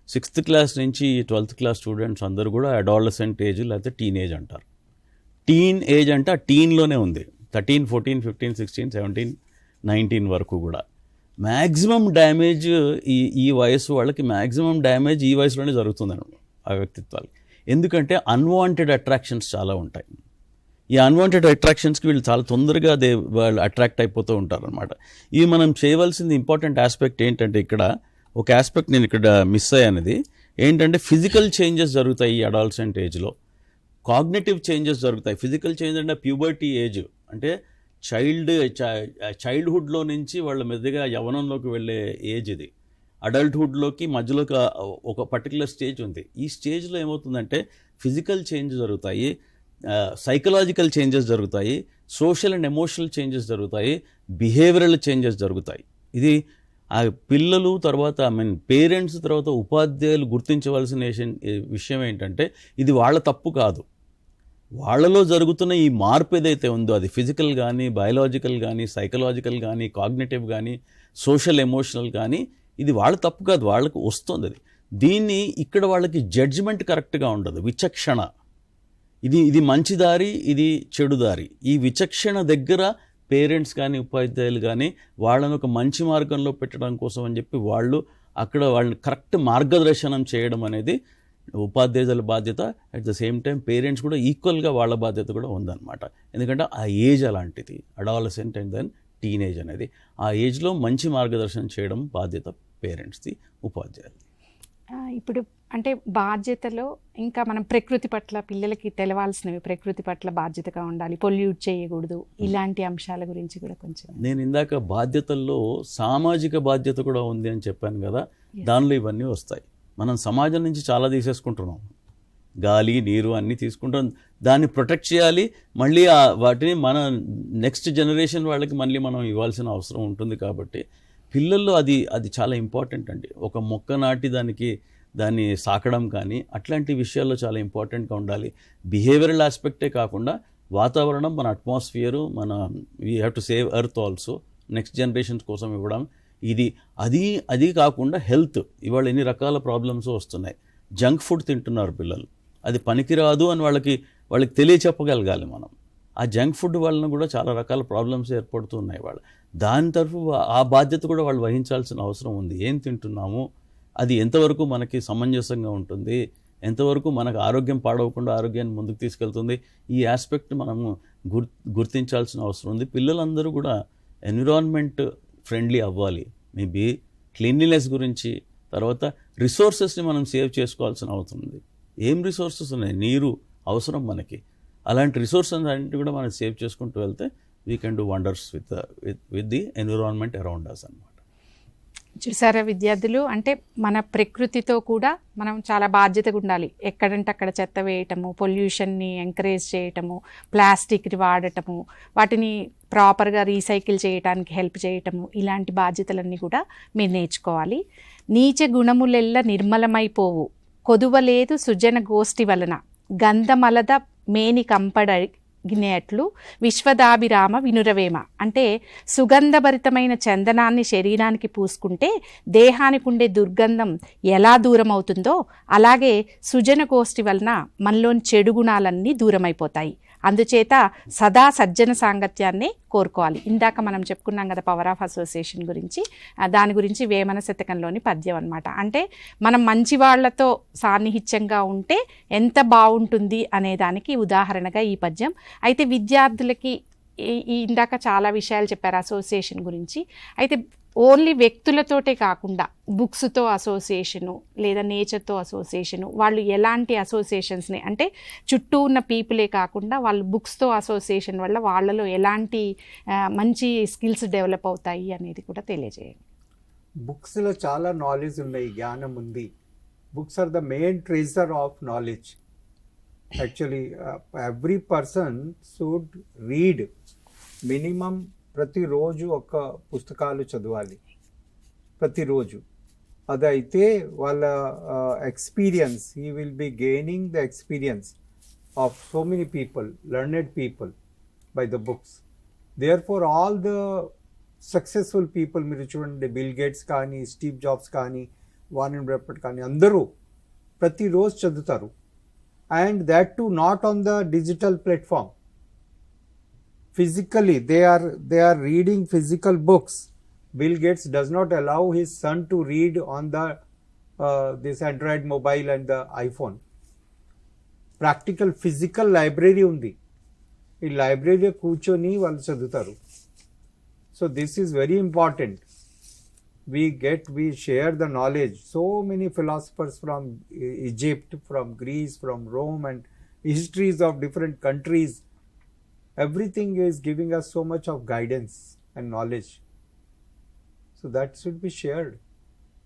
6th క్లాస్ నుంచి 12th క్లాస్ స్టూడెంట్స్ అందరూ కూడా అడాలసెంట్ ఏజ్ లేకపోతే టీన్ ఏజ్ అంటారు. టీన్ ఏజ్ అంటే ఆ టీన్లోనే ఉంది. 13, 14, 15, 16, 17, 19 వరకు కూడా మ్యాక్సిమం డ్యామేజ్ ఈ వయసు వాళ్ళకి మ్యాక్సిమం డ్యామేజ్ ఈ వయసులోనే జరుగుతుందన్నమాట ఆ వ్యక్తిత్వాలకి. ఎందుకంటే అన్వాంటెడ్ అట్రాక్షన్స్ చాలా ఉంటాయి. ఈ అన్వాంటెడ్ అట్రాక్షన్స్కి వీళ్ళు చాలా తొందరగా వాళ్ళు అట్రాక్ట్ అయిపోతూ ఉంటారు అనమాట. ఇవి మనం చేయవలసింది ఇంపార్టెంట్ ఆస్పెక్ట్ ఏంటంటే, ఇక్కడ ఒక ఆస్పెక్ట్ నేను ఇక్కడ మిస్ అయ్యానది ఏంటంటే, ఫిజికల్ చేంజెస్ జరుగుతాయి ఈ అడాలసెంట్ ఏజ్లో, కాగ్నిటివ్ చేంజెస్ జరుగుతాయి. ఫిజికల్ చేంజ్ అంటే ప్యూబర్టీ ఏజ్, అంటే చైల్డ్హుడ్లో నుంచి వాళ్ళ మెద్దగా యవ్వనంలోకి వెళ్ళే ఏజ్ ఇది. అడల్ట్హుడ్లోకి మధ్యలోకి ఒక పర్టికులర్ స్టేజ్ ఉంది. ఈ స్టేజ్లో ఏమవుతుందంటే ఫిజికల్ చేంజ్ జరుగుతాయి, సైకలాజికల్ చేంజెస్ జరుగుతాయి, సోషల్ అండ్ ఎమోషనల్ చేంజెస్ జరుగుతాయి, బిహేవియరల్ చేంజెస్ జరుగుతాయి. ఇది ఆ పిల్లలు తర్వాత పేరెంట్స్ తర్వాత ఉపాధ్యాయులు గుర్తించవలసిన విషయం ఏంటంటే, ఇది వాళ్ళ తప్పు కాదు. వాళ్ళలో జరుగుతున్న ఈ మార్పు ఏదైతే ఉందో అది ఫిజికల్ కానీ, బయాలజికల్ కానీ, సైకలాజికల్ కానీ, కాగ్నిటివ్ కానీ, సోషల్ ఎమోషనల్ కానీ, ఇది వాళ్ళ తప్పు కాదు, వాళ్ళకు వస్తుంది అది. దీన్ని ఇక్కడ వాళ్ళకి జడ్జిమెంట్ కరెక్ట్గా ఉండదు, విచక్షణ. ఇది మంచి దారి, ఇది చెడు దారి. ఈ విచక్షణ దగ్గర పేరెంట్స్ కానీ ఉపాధ్యాయులు కానీ వాళ్ళను ఒక మంచి మార్గంలో పెట్టడం కోసం అని చెప్పి వాళ్ళని కరెక్ట్ మార్గదర్శనం చేయడం అనేది ఉపాధ్యాయుల బాధ్యత. At the same time parents కూడా ఈక్వల్గా వాళ్ళ బాధ్యత కూడా ఉందన్నమాట. ఎందుకంటే ఆ ఏజ్ అలాంటిది, అడాలసెంట్ అండ్ దెన్ టీనేజ్ అనేది. ఆ ఏజ్లో మంచి మార్గదర్శనం చేయడం బాధ్యత పేరెంట్స్ది, ఉపాధ్యాయులు. ఇప్పుడు అంటే బాధ్యతలో ఇంకా మనం ప్రకృతి పట్ల పిల్లలకి తెలవాల్సినవి, ప్రకృతి పట్ల బాధ్యతగా ఉండాలి, పొల్యూట్ చేయకూడదు, ఇలాంటి అంశాల గురించి కూడా కొంచెం. నేను ఇందాక బాధ్యతల్లో సామాజిక బాధ్యత కూడా ఉంది అని చెప్పాను కదా, దానిలో ఇవన్నీ వస్తాయి. మనం సమాజం నుంచి చాలా తీసేసుకుంటున్నాం, గాలి నీరు అన్నీ తీసుకుంటాం, దాన్ని ప్రొటెక్ట్ చేయాలి. మళ్ళీ వాటిని మన నెక్స్ట్ జనరేషన్ వాళ్ళకి మళ్ళీ మనం ఇవ్వాల్సిన అవసరం ఉంటుంది. కాబట్టి పిల్లల్లో అది చాలా ఇంపార్టెంట్ అండి. ఒక మొక్క నాటి దాన్ని సాకడం కానీ అట్లాంటి విషయాల్లో చాలా ఇంపార్టెంట్గా ఉండాలి. బిహేవియరల్ ఆస్పెక్టే కాకుండా వాతావరణం, మన atmosphere, we have to save earth also, next generations కోసం ఇవ్వడం. అది కాకుండా హెల్త్. ఇవాళ ఎన్ని రకాల ప్రాబ్లమ్స్ వస్తున్నాయి. జంక్ ఫుడ్ తింటున్నారు పిల్లలు, అది పనికిరాదు అని వాళ్ళకి తెలియచెప్పగలగాలి మనం. ఆ జంక్ ఫుడ్ వలన కూడా చాలా రకాల ప్రాబ్లమ్స్ ఏర్పడుతున్నాయి. దాని తరఫు ఆ బాధ్యత కూడా వాళ్ళు వహించాల్సిన అవసరం ఉంది. ఏం తింటున్నాము, అది ఎంతవరకు మనకి సమంజసంగా ఉంటుంది, ఎంతవరకు మనకు ఆరోగ్యం పాడవకుండా ఆరోగ్యాన్ని ముందుకు తీసుకెళ్తుంది, ఈ ఆస్పెక్ట్ మనము గుర్తించాల్సిన అవసరం ఉంది. పిల్లలందరూ కూడా ఎన్విరాన్మెంట్ ఫ్రెండ్లీ అవ్వాలి. మేబీ క్లీన్లీనెస్ గురించి, తర్వాత రిసోర్సెస్ని మనం సేవ్ చేసుకోవాల్సిన అవసరం ఉంది. ఏం రిసోర్సెస్ ఉన్నాయి? నీరు అవసరం మనకి, అలాంటి రిసోర్సెస్ అన్నింటి కూడా మనం సేవ్ చేసుకుంటూ వెళ్తే we can do wonders with the environment around us అనమాట. చూసారా విద్యార్థులు, అంటే మన ప్రకృతితో కూడా మనం చాలా బాధ్యతగా ఉండాలి. ఎక్కడంటే అక్కడ చెత్త వేయటము, పొల్యూషన్ని ఎంకరేజ్ చేయటము, ప్లాస్టిక్ని వాడటము, వాటిని ప్రాపర్గా రీసైకిల్ చేయడానికి హెల్ప్ చేయటము, ఇలాంటి బాధ్యతలన్నీ కూడా మీరు నేర్చుకోవాలి. నీచ గుణములెల్ల నిర్మలమైపోవు, కొదువలేదు సుజన గోష్ఠి వలన, గంధమలద మేని కంపడగినట్లు విశ్వదాభిరామ వినురవేమ. అంటే సుగంధభరితమైన చందనాన్ని శరీరానికి పూసుకుంటే దేహానికి ఉండే దుర్గంధం ఎలా దూరం అవుతుందో అలాగే సుజన గోష్ఠి వలన మనలోని చెడు గుణాలన్నీ దూరమైపోతాయి. అందుచేత సదా సజ్జన సాంగత్యాన్ని కోరుకోవాలి. ఇందాక మనం చెప్పుకున్నాం కదా పవర్ ఆఫ్ అసోసియేషన్ గురించి, దాని గురించి వేమన శతకంలోని పద్యం అనమాట. అంటే మనం మంచి వాళ్లతో సాన్నిహిత్యంగా ఉంటే ఎంత బాగుంటుంది అనే దానికి ఉదాహరణగా ఈ పద్యం. అయితే విద్యార్థులకి ఇందాక చాలా విషయాలు చెప్పారు అసోసియేషన్ గురించి. అయితే ఓన్లీ వ్యక్తులతోటే కాకుండా బుక్స్తో అసోసియేషను లేదా నేచర్తో అసోసియేషను, వాళ్ళు ఎలాంటి అసోసియేషన్స్ని, అంటే చుట్టూ ఉన్న పీపులే కాకుండా వాళ్ళు బుక్స్తో అసోసియేషన్ వల్ల వాళ్ళలో ఎలాంటి మంచి స్కిల్స్ డెవలప్ అవుతాయి అనేది కూడా తెలియజేయండి. బుక్స్లో చాలా నాలెడ్జ్ ఉన్నాయి, జ్ఞానం ఉంది. Books are the main treasure of knowledge. Actually every person should read minimum ప్రతిరోజు ఒక పుస్తకాలు చదవాలి ప్రతిరోజు. అదైతే వాళ్ళ experience, he will be gaining the experience of so many people, learned people by the books. Therefore all the successful people మీరు చూడండి, Bill Gates కానీ, స్టీవ్ జాబ్స్ కానీ, వారెన్ బఫెట్ కానీ, అందరూ ప్రతిరోజు చదువుతారు. And that too not on the digital platform. Physically they are reading physical books. Bill Gates does not allow his son to read on the this Android mobile and the iPhone. Practical physical library undi. ఈ లైబ్రరీలో కూర్చొని వాళ్ళు చదువుతారు. So this is very important. We share the knowledge. So many philosophers from Egypt, from Greece, from Rome, and histories of different countries. Everything is giving us so much of guidance and knowledge. So that should be shared.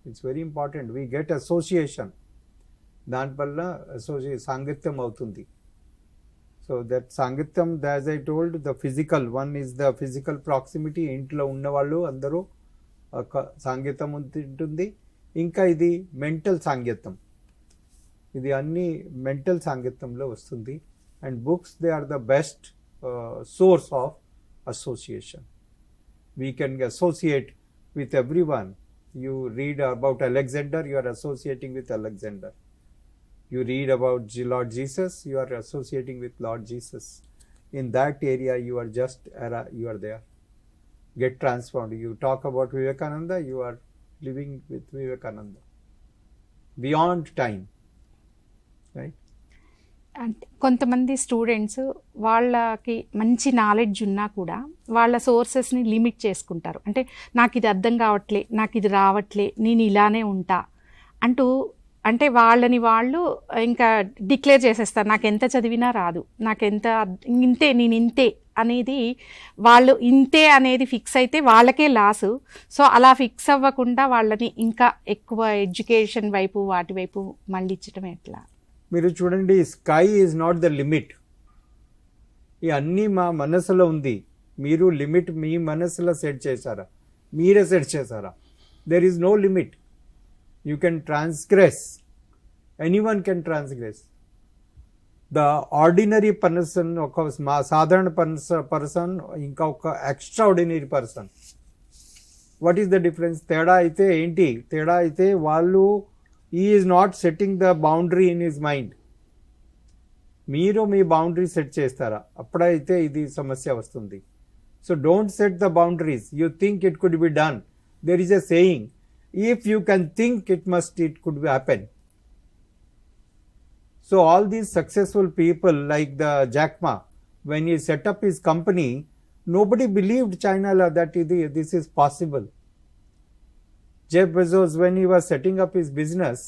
It's very important. We get association. దానివల్ల సాంగత్యం అవుతుంది. So that సాంగత్యం, as I told, the physical one is the physical proximity. ఇంట్లో ఉన్నవాళ్ళు అందరూ సాంగత్యం ఉంటుంది. ఇంకా ఇది మెంటల్ సాంగత్యం, ఇది అన్ని మెంటల్ సాంగత్యంలో వస్తుంది. And books, they are the best source of association. We can associate with everyone. You read about Alexander, you are associating with Alexander. You read about Lord Jesus, you are associating with Lord Jesus. In that area you are you are there. Get transformed. You talk about Vivekananda, you are living with Vivekananda beyond time, right? అంటే కొంతమంది students వాళ్ళకి మంచి knowledge ఉన్నా కూడా వాళ్ళ సోర్సెస్ని limit చేసుకుంటారు. అంటే నాకు ఇది అర్థం కావట్లే, నాకు ఇది రావట్లే, నేను ఇలానే ఉంటా అంటూ, అంటే వాళ్ళని వాళ్ళు ఇంకా డిక్లేర్ చేసేస్తారు, నాకు ఎంత చదివినా రాదు, నాకెంత ఇంతే, నేను ఇంతే అనేది. వాళ్ళు ఇంతే అనేది ఫిక్స్ అయితే వాళ్ళకే లాసు. సో అలా ఫిక్స్ అవ్వకుండా వాళ్ళని ఇంకా ఎక్కువ ఎడ్యుకేషన్ వైపు వాటి వైపు మళ్ళించడం ఎట్లా? మీరు చూడండి, sky is not the limit. ఈ అన్నీ మా మనసులో ఉంది. మీరు లిమిట్ మీ మనసులో సెట్ చేశారా? మీరే సెట్ చేశారా? There is no limit. You can transgress. Anyone can transgress. The ordinary person, ఒక సాధారణ పర్సన్, ఇంకా ఒక extraordinary person. What is the difference? తేడా అయితే ఏంటి? తేడా అయితే వాళ్ళు he is not setting the boundary in his mind. మీరు మీ బౌండరీ సెట్ చేస్తారా? అప్పుడైతే ఇది సమస్య వస్తుంది. So don't set the boundaries. You think it could be done. There is a saying, if you can think it could be happen. So all these successful people like the Jack మా, when he set up his company, nobody believed China that this is possible. Jeff Bezos, when he was setting up his business,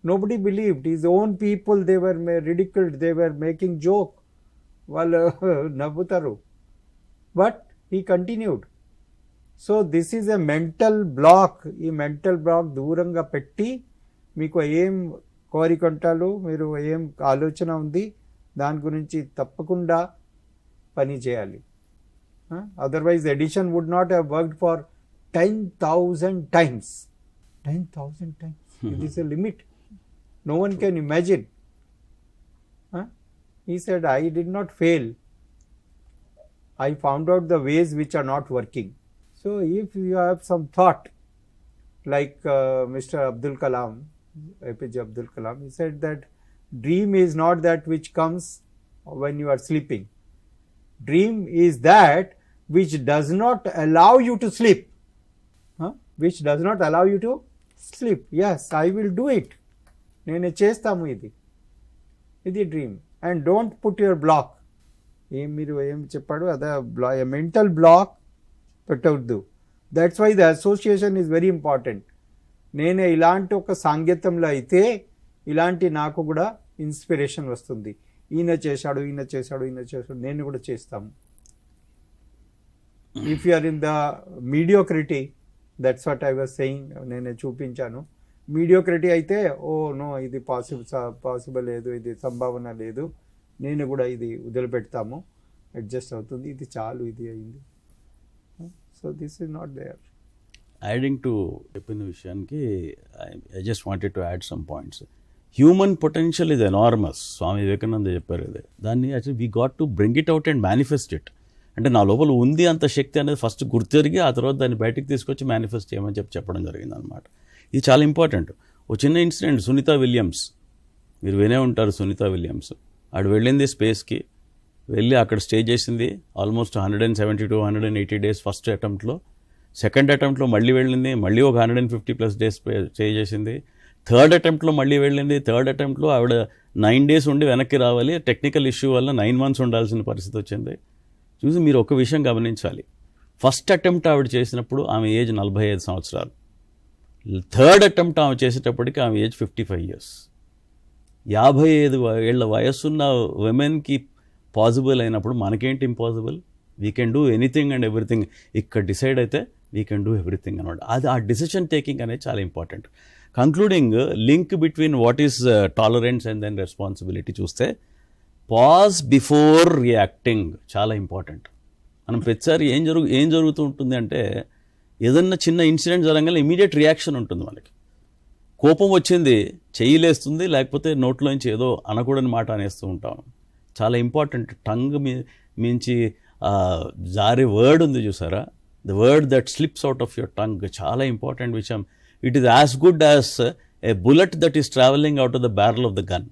nobody believed. His own people, they were ridiculed, they were making joke. వాళ్ళు నవ్వుతారు. But he continued. So this is a mental block. ఈ mental block దూరంగా పెట్టి మీకు ఏం కోరికంటాలు, మీరు ఏం ఆలోచన ఉంది దాని గురించి తప్పకుండా పని చేయాలి. Otherwise Edison would not have worked for 10,000 times. 10,000 times. It is a limit. No one can imagine. He said, I did not fail. I found out the ways which are not working. So if you have some thought, like Mr. Abdul Kalam, APJ Abdul Kalam, he said that dream is not that which comes when you are sleeping. Dream is that which does not allow you to sleep. Which does not allow you to sleep. Yes, I will do it. నేను చేస్తాము ఇది dream. And don't put your block. మీరు ఏం చెప్పాడు అదే mental block పెట్టవద్దు. That's why the association is very important. నేను ఇలాంటి ఒక సాంగత్యంలో అయితే ఇలాంటి నాకు కూడా ఇన్స్పిరేషన్ వస్తుంది. ఈయన చేశాడు నేను కూడా చేస్తాము. If you are in the mediocrity, that's what I was saying, నేను చూపించాను. మీడియోక్రిటీ అయితే నో ఇది పాసిబుల్ లేదు, ఇది సంభావన లేదు, నేను కూడా ఇది వదిలిపెడతాము, అడ్జస్ట్ అవుతుంది, ఇది చాలు, ఇది అయింది. So this is not there. Adding to చెప్పిన విషయానికి I just wanted to add some points. Human potential is enormous. Swami Vivekananda చెప్పారు ఇది. దాన్ని actually we got to bring it out and manifest it. అంటే నా లోపల ఉంది అంత శక్తి అనేది ఫస్ట్ గుర్తెరిగి ఆ తర్వాత దాన్ని బయటికి తీసుకొచ్చి మేనిఫెస్ట్ చేయమని చెప్పడం జరిగింది అనమాట. ఇది చాలా ఇంపార్టెంట్. ఓ చిన్న ఇన్సిడెంట్, సునీత విలియమ్స్, మీరు వినే ఉంటారు. సునీత విలియమ్స్ ఆడు వెళ్ళింది స్పేస్కి, వెళ్ళి అక్కడ స్టే చేసింది ఆల్మోస్ట్ 170 to 180 days ఫస్ట్ అటెంప్ట్లో. సెకండ్ అటెంప్ట్లో మళ్ళీ వెళ్ళింది, మళ్ళీ ఒక 150+ days స్టే చేసింది. థర్డ్ అటెంప్ట్లో మళ్ళీ వెళ్ళింది. థర్డ్ అటెంప్ట్లో ఆవిడ 9 days ఉండి వెనక్కి రావాలి, టెక్నికల్ ఇష్యూ వల్ల 9 months ఉండాల్సిన పరిస్థితి వచ్చింది. చూసి మీరు ఒక విషయం గమనించాలి, ఫస్ట్ అటెంప్ట్ ఆవిడ చేసినప్పుడు ఆమె ఏజ్ 45 సంవత్సరాలు. థర్డ్ అటెంప్ట్ ఆమె చేసేటప్పటికి ఆమె ఏజ్ 55 years. 55 ఏళ్ల వయస్సున్న విమెన్కి పాసిబుల్ అయినప్పుడు మనకేంటి impossible? We can do anything and everything. ఇక్కడ డిసైడ్ అయితే వీ కెన్ డూ ఎవ్రీథింగ్ అనమాట. అది ఆ డిసిషన్ టేకింగ్ అనేది చాలా important. Concluding link between what is tolerance and then responsibility చూస్తే పాజ్ బిఫోర్ రియాక్టింగ్ చాలా ఇంపార్టెంట్. మనం ప్రతిసారి ఏం జరుగుతూ ఉంటుంది అంటే ఏదన్నా చిన్న ఇన్సిడెంట్ జరగానే ఇమీడియట్ రియాక్షన్ ఉంటుంది మనకి. కోపం వచ్చింది చెయ్యిలేస్తుంది, లేకపోతే నోట్లోంచి ఏదో అనకూడని మాట అనేస్తూ ఉంటాం. చాలా ఇంపార్టెంట్. టంగ్ మించి జారే వర్డ్ ఉంది చూసారా, the word that slips out of your tongue, చాలా ఇంపార్టెంట్ విషయం. It is as good as a bullet that is travelling out of the barrel of the gun.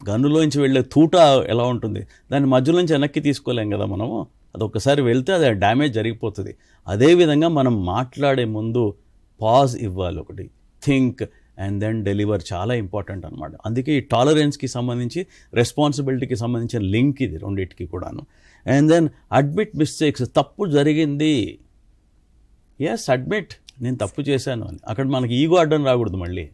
గన్నులోంచి వెళ్ళే తూట ఎలా ఉంటుంది, దాన్ని మధ్యలోంచి వెనక్కి తీసుకోలేం కదా మనము. అది ఒక్కసారి వెళ్తే అది డ్యామేజ్ జరిగిపోతుంది. అదేవిధంగా మనం మాట్లాడే ముందు పాజ్ ఇవ్వాలి, ఒకటి థింక్ అండ్ దెన్ డెలివర్, చాలా ఇంపార్టెంట్ అనమాట. అందుకే ఈ టాలరెన్స్కి సంబంధించి రెస్పాన్సిబిలిటీకి సంబంధించిన లింక్ ఇది రెండింటికి కూడాను. అండ్ దెన్ అడ్మిట్ మిస్టేక్స్, తప్పు జరిగింది, ఎస్ అడ్మిట్, నేను తప్పు చేశాను అని. అక్కడ మనకి ఈగో అడ్డం రాకూడదు. మళ్ళీ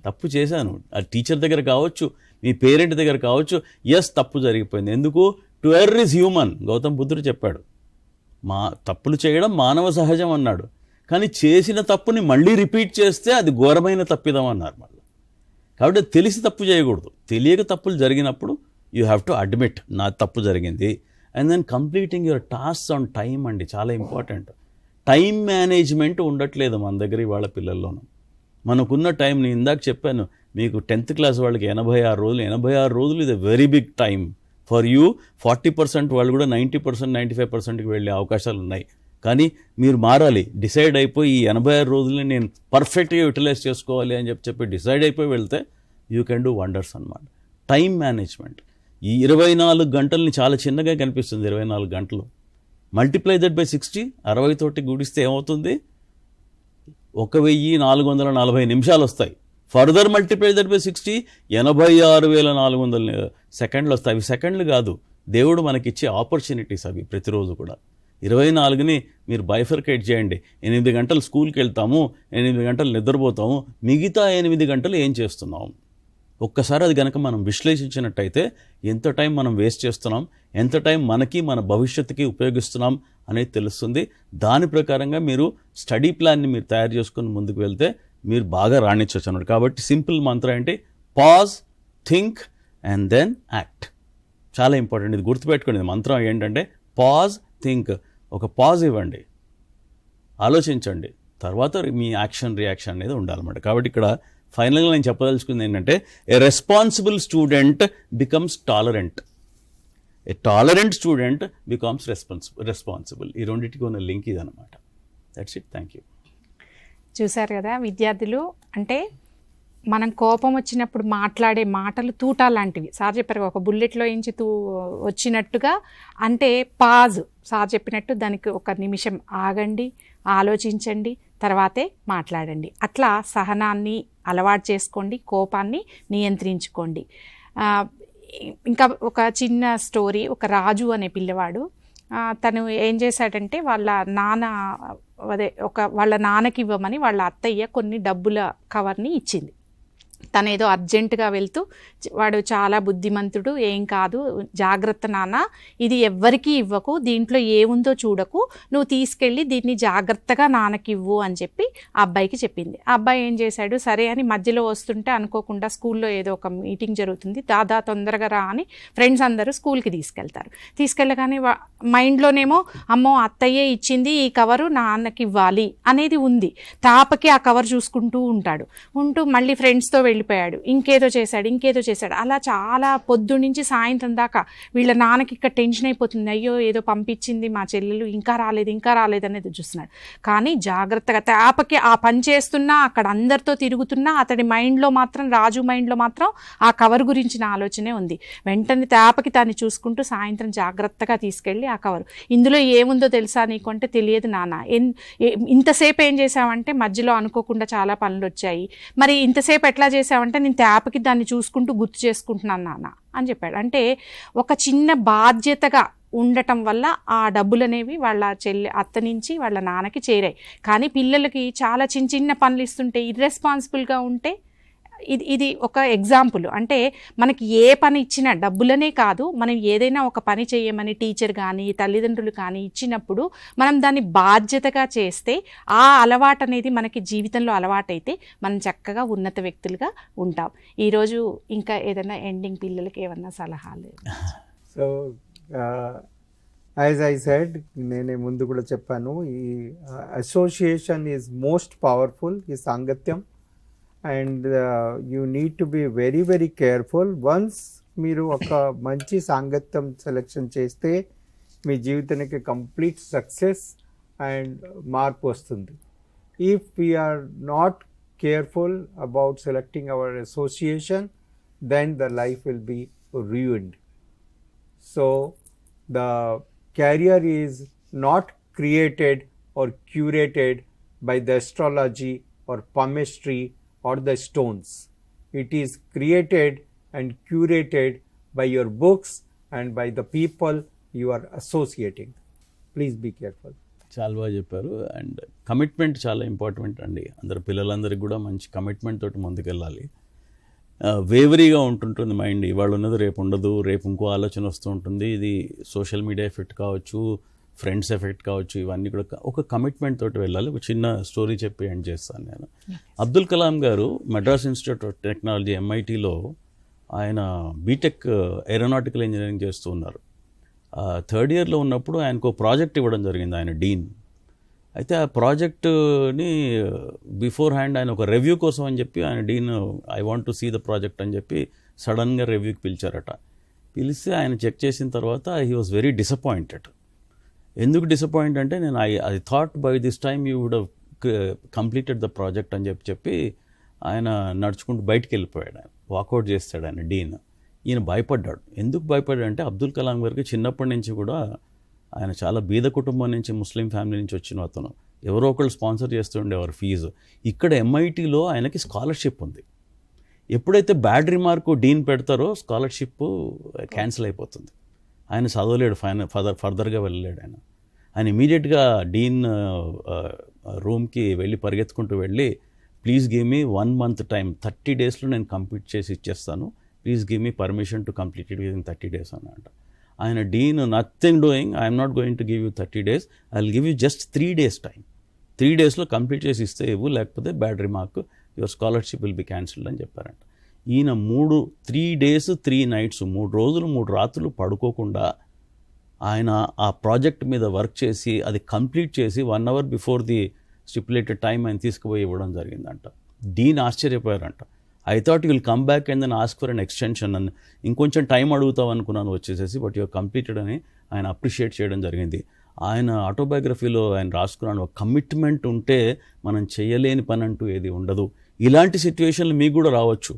తప్పు చేశాను, అది టీచర్ దగ్గర కావచ్చు, మీ పేరెంట్ దగ్గర కావచ్చు, ఎస్ తప్పు జరిగిపోయింది. ఎందుకు? To err is human. Gautam బుద్ధుడు చెప్పాడు, తప్పులు చేయడం మానవ సహజం అన్నాడు. కానీ చేసిన తప్పుని మళ్ళీ రిపీట్ చేస్తే అది ఘోరమైన తప్పిదం అన్నారు మళ్ళీ. కాబట్టి తెలిసి తప్పు చేయకూడదు. తెలియక తప్పులు జరిగినప్పుడు యూ హ్యావ్ టు అడ్మిట్, నా తప్పు జరిగింది. And then completing your tasks on time అండి, చాలా ఇంపార్టెంట్. టైం మేనేజ్మెంట్ ఉండట్లేదు మన దగ్గర ఇవాళ పిల్లల్లోనూ. మనకున్న టైం, నేను ఇందాక చెప్పాను మీకు 10th class వాళ్ళకి 86 రోజులు. 86 రోజులు ఇది very big time for you. 40% వాళ్ళు కూడా 90%, 95%కి వెళ్ళే అవకాశాలు ఉన్నాయి. కానీ మీరు మారాలి, డిసైడ్ అయిపోయి ఈ 86 రోజులని నేను పర్ఫెక్ట్గా యూటిలైజ్ చేసుకోవాలి అని చెప్పి డిసైడ్ అయిపోయి వెళ్తే యూ కెన్ డూ వండర్స్ అన్నమాట. Time management. ఈ 24 గంటలని చాలా చిన్నగా కనిపిస్తుంది. 24 గంటలు మల్టిప్లై దట్ బై 60, 60 తోటి గుడిస్తే ఏమవుతుంది? 1440 నిమిషాలు వస్తాయి. ఫర్దర్ మల్టిప్లై దట్ బై 60, 86,400 సెకండ్లు వస్తాయి. అవి సెకండ్లు కాదు, దేవుడు మనకిచ్చే ఆపర్చునిటీస్ అవి ప్రతిరోజు కూడా. 24ని మీరు బైఫర్కేట్ చేయండి. 8 గంటలు స్కూల్కి వెళ్తాము, 8 గంటలు నిద్రపోతాము, మిగతా 8 గంటలు ఏం చేస్తున్నాము? ఒక్కసారి అది కనుక మనం విశ్లేషించినట్టయితే ఎంత టైం మనం వేస్ట్ చేస్తున్నాం, ఎంత టైం మనకి మన భవిష్యత్తుకి ఉపయోగిస్తున్నాం అనేది తెలుస్తుంది. దాని ప్రకారంగా మీరు స్టడీ ప్లాన్ని మీరు తయారు చేసుకుని ముందుకు వెళ్తే మీరు బాగా రాణించవచ్చు అన్నమాట. కాబట్టి సింపుల్ మంత్రం ఏంటి, pause, think and then act. చాలా ఇంపార్టెంట్, ఇది గుర్తుపెట్టుకోండి. మంత్రం ఏంటంటే పాజ్, థింక్. ఒక పాజ్ ఇవ్వండి, ఆలోచించండి, తర్వాత మీ యాక్షన్ రియాక్షన్ అనేది ఉండాలన్నమాట. కాబట్టి ఇక్కడ ఫైనల్గా నేను చెప్పదలుచుకుంది ఏంటంటే, a responsible student becomes tolerant, A tolerant student becomes responsible. ఈ రెండింటికి ఉన్న లింక్ ఇదనమాట. That's it. Thank you. చూశారు కదా విద్యార్థులు, అంటే మనం కోపం వచ్చినప్పుడు మాట్లాడే మాటలు తూటా లాంటివి. సార్ చెప్పారు ఒక బుల్లెట్లో నుంచి వచ్చినట్టుగా, అంటే పాజ్ సార్ చెప్పినట్టు దానికి ఒక నిమిషం ఆగండి, ఆలోచించండి, తర్వాతే మాట్లాడండి. అట్లా సహనాన్ని అలవాటు చేసుకోండి, కోపాన్ని నియంత్రించుకోండి. ఇంకా ఒక చిన్న స్టోరీ. ఒక రాజు అనే పిల్లవాడు, తను ఏం చేశాడంటే వాళ్ళ నాన్నకి ఇవ్వమని వాళ్ళ అత్తయ్య కొన్ని డబ్బుల కవర్ని ఇచ్చింది. తనేదో అర్జెంటుగా వెళ్తూ, వాడు చాలా బుద్ధిమంతుడు, ఏం కాదు, జాగ్రత్త నాన్న, ఇది ఎవ్వరికీ ఇవ్వకు, దీంట్లో ఏముందో చూడకు, నువ్వు తీసుకెళ్ళి దీన్ని జాగ్రత్తగా నాన్నకి ఇవ్వు అని చెప్పి ఆ అబ్బాయికి చెప్పింది. ఆ అబ్బాయి ఏం చేశాడు, సరే అని మధ్యలో వస్తుంటే అనుకోకుండా స్కూల్లో ఏదో ఒక మీటింగ్ జరుగుతుంది, దాదా తొందరగా రా అని ఫ్రెండ్స్ అందరూ స్కూల్కి తీసుకెళ్తారు. తీసుకెళ్ళగానే మైండ్లోనేమో అమ్మో అత్తయ్యే ఇచ్చింది, ఈ కవరు నాన్నకి ఇవ్వాలి అనేది ఉంది. తాపకి ఆ కవర్ చూసుకుంటూ ఉంటూ మళ్ళీ ఫ్రెండ్స్తో వెళ్ళిపోయాడు, ఇంకేదో చేశాడు. అలా చాలా పొద్దున్నుంచి సాయంత్రం దాకా వీళ్ళ నాన్నకి ఇక్కడ టెన్షన్ అయిపోతుంది. అయ్యో ఏదో పంపించింది మా చెల్లెలు, ఇంకా రాలేదు అనేది చూస్తున్నాడు. కానీ జాగ్రత్తగా తాపకి ఆ పని చేస్తున్నా, అక్కడ అందరితో తిరుగుతున్నా, అతడి రాజు మైండ్లో మాత్రం ఆ కవర్ గురించిన ఆలోచనే ఉంది. వెంటనే తాపకి దాన్ని చూసుకుంటూ సాయంత్రం జాగ్రత్తగా తీసుకెళ్ళి ఆ కవరు, ఇందులో ఏముందో తెలుసా నీకు అంటే, తెలియదు నాన్న. ఇంతసేపు ఏం చేసావంటే, మధ్యలో అనుకోకుండా చాలా పనులు వచ్చాయి, మరి ఇంతసేపు ఎట్లా చేసావంటే, నేను ట్యాప్కి దాన్ని చూసుకుంటూ గుర్తు చేసుకుంటున్నాను నాన్న అని చెప్పాడు. అంటే ఒక చిన్న బాధ్యతగా ఉండటం వల్ల ఆ డబ్బులు అనేవి వాళ్ళ అత్త నుంచి వాళ్ళ నాన్నకి చేరాయి. కానీ పిల్లలకి చాలా చిన్న పనులు ఇస్తుంటే ఇర్రెస్పాన్సిబుల్గా ఉంటే ఇది ఒక ఎగ్జాంపుల్. అంటే మనకి ఏ పని ఇచ్చినా, డబ్బులనే కాదు, మనం ఏదైనా ఒక పని చేయమని టీచర్ కానీ తల్లిదండ్రులు కానీ ఇచ్చినప్పుడు మనం దాన్ని బాధ్యతగా చేస్తే ఆ అలవాటు అనేది మనకి జీవితంలో అలవాటైతే మనం చక్కగా ఉన్నత వ్యక్తులుగా ఉంటాం. ఈరోజు ఇంకా ఏదైనా ఎండింగ్ పిల్లలకి ఏమన్నా సలహాలు? సో యాజ్ ఐ సెడ్, నేనే ముందు కూడా చెప్పాను, ఈ అసోసియేషన్ ఈజ్ మోస్ట్ పవర్ఫుల్, ఈ సాంగత్యం. And you need to be very very careful. Once మీరు ఒక మంచి సాంగత్యం సెలెక్షన్ చేస్తే మీ జీవితానికి కంప్లీట్ సక్సెస్ అండ్ మార్పు వస్తుంది. If we are not careful about selecting our association, then the life will be ruined. So the career is not created or curated by the astrology or palmistry or the stones. It is created and curated by your books and by the people you are associating. Please be careful. చాలా బాగా చెప్పారు. And commitment చాలా important అండి. పిల్లలందరికీ కూడా మంచి commitment తోటి ముందుకెళ్ళాలి. వేవరీగా ఉంటుంటుంది మైండ్, ఇవాళ ఉన్నది రేపు ఉండదు, రేపు ఇంకో ఆలోచన వస్తూ ఉంటుంది. ఇది సోషల్ మీడియా ఎఫెక్ట్ కావచ్చు, ఫ్రెండ్స్ ఎఫెక్ట్ కావచ్చు, ఇవన్నీ కూడా ఒక కమిట్మెంట్ తోటి వెళ్ళాలి. ఒక చిన్న స్టోరీ చెప్పి ఎండ్ చేస్తాను నేను. అబ్దుల్ కలాం గారు మద్రాస్ ఇన్స్టిట్యూట్ ఆఫ్ టెక్నాలజీ MITలో ఆయన బీటెక్ ఏరోనాటికల్ ఇంజనీరింగ్ చేస్తూ ఉన్నారు. థర్డ్ ఇయర్లో ఉన్నప్పుడు ఆయనకు ప్రాజెక్ట్ ఇవ్వడం జరిగింది, ఆయన డీన్. అయితే ఆ ప్రాజెక్టుని బిఫోర్ హ్యాండ్ ఆయన ఒక రివ్యూ కోసం అని చెప్పి ఆయన dean, I want to see the project అని చెప్పి సడన్గా రివ్యూకి పిలిచారట. పిలిస్తే ఆయన చెక్ చేసిన తర్వాత హీ వాజ్ వెరీ డిసప్పాయింటెడ్. ఎందుకు డిసప్పాయింట్ అంటే, నేను I thought by this time you would completed the project అని చెప్పి ఆయన నడుచుకుంటూ బయటికి వెళ్ళిపోయాడు. ఆయన వాకౌట్ చేస్తాడు ఆయన డీన్. ఈయన భయపడ్డాడు. ఎందుకు భయపడ్డాడు అంటే, అబ్దుల్ కలాం గారికి చిన్నప్పటి నుంచి కూడా ఆయన చాలా బీద కుటుంబం నుంచి, ముస్లిం ఫ్యామిలీ నుంచి వచ్చిన అతను. ఎవరో ఒకళ్ళు స్పాన్సర్ చేస్తుండేవారు ఫీజు. ఇక్కడ MITలో ఆయనకి స్కాలర్షిప్ ఉంది. ఎప్పుడైతే బ్యాడ్ రిమార్క్ డీన్ పెడతారో స్కాలర్షిప్ క్యాన్సిల్ అయిపోతుంది. ఆయన చదవలేడు, ఫర్దర్గా వెళ్ళలేడు. ఆయన ఇమీడియట్గా డీన్ రూమ్కి వెళ్ళి పరిగెత్తుకుంటూ వెళ్ళి please give me 1 month time, 30 daysలో నేను కంప్లీట్ చేసి ఇచ్చేస్తాను, please give me permission to complete it within 30 days అన్నమాట. ఆయన dean nothing doing, I'm not going to give you 30 days, I will give you just 3 days time, 3 daysలో complete చేసి ఇస్తే ఇవ్వు, లేకపోతే bad remark, your scholarship will be cancelled అని చెప్పారంట. ఈయన 3 days 3 nights 3 రోజులు 3 రాత్రులు పడుకోకుండా ఆయన ఆ ప్రాజెక్ట్ మీద వర్క్ చేసి అది కంప్లీట్ చేసి 1 hour before the stipulated time ఆయన తీసుకుపోయి ఇవ్వడం జరిగిందంట. డీన్ ఆశ్చర్యపోయారంట. I thought you will come back and then ask for an extension అని, ఇంకొంచెం టైం అడుగుతావు అనుకున్నాను వచ్చేసేసి, బట్ యువర్ కంప్లీటెడ్ అని ఆయన అప్రిషియేట్ చేయడం జరిగింది. ఆయన ఆటోబయోగ్రఫీలో ఆయన రాసుకున్నాను, ఒక కమిట్మెంట్ ఉంటే మనం చేయలేని పని అంటూ ఏది ఉండదు. ఇలాంటి సిచ్యువేషన్లు మీకు కూడా రావచ్చు.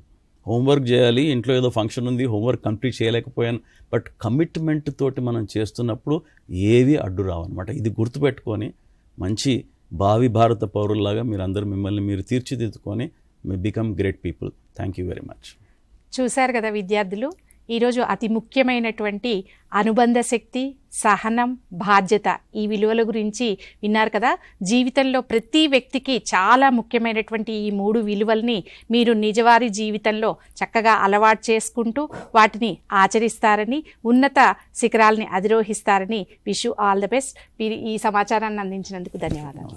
హోంవర్క్ చేయాలి, ఇంట్లో ఏదో ఫంక్షన్ ఉంది, హోంవర్క్ కంప్లీట్ చేయలేకపోయాను, బట్ కమిట్మెంట్ తోటి మనం చేస్తున్నప్పుడు ఏవి అడ్డు రావన్నమాట. ఇది గుర్తుపెట్టుకొని మంచి భావి భారత పౌరుల్లాగా మీరందరూ మిమ్మల్ని మీరు తీర్చిదిద్దుకొని become great people. Thank you very much. చూశారు కదా విద్యార్థులు, ఈరోజు అతి ముఖ్యమైనటువంటి అనుబంధ శక్తి, సహనం, బాధ్యత ఈ విలువల గురించి విన్నారు కదా. జీవితంలో ప్రతి వ్యక్తికి చాలా ముఖ్యమైనటువంటి ఈ 3 విలువల్ని మీరు నిజవారీ జీవితంలో చక్కగా అలవాటు చేసుకుంటూ వాటిని ఆచరిస్తారని, ఉన్నత శిఖరాల్ని అధిరోహిస్తారని wish you all the best. ఈ సమాచారాన్ని అందించినందుకు ధన్యవాదాలు.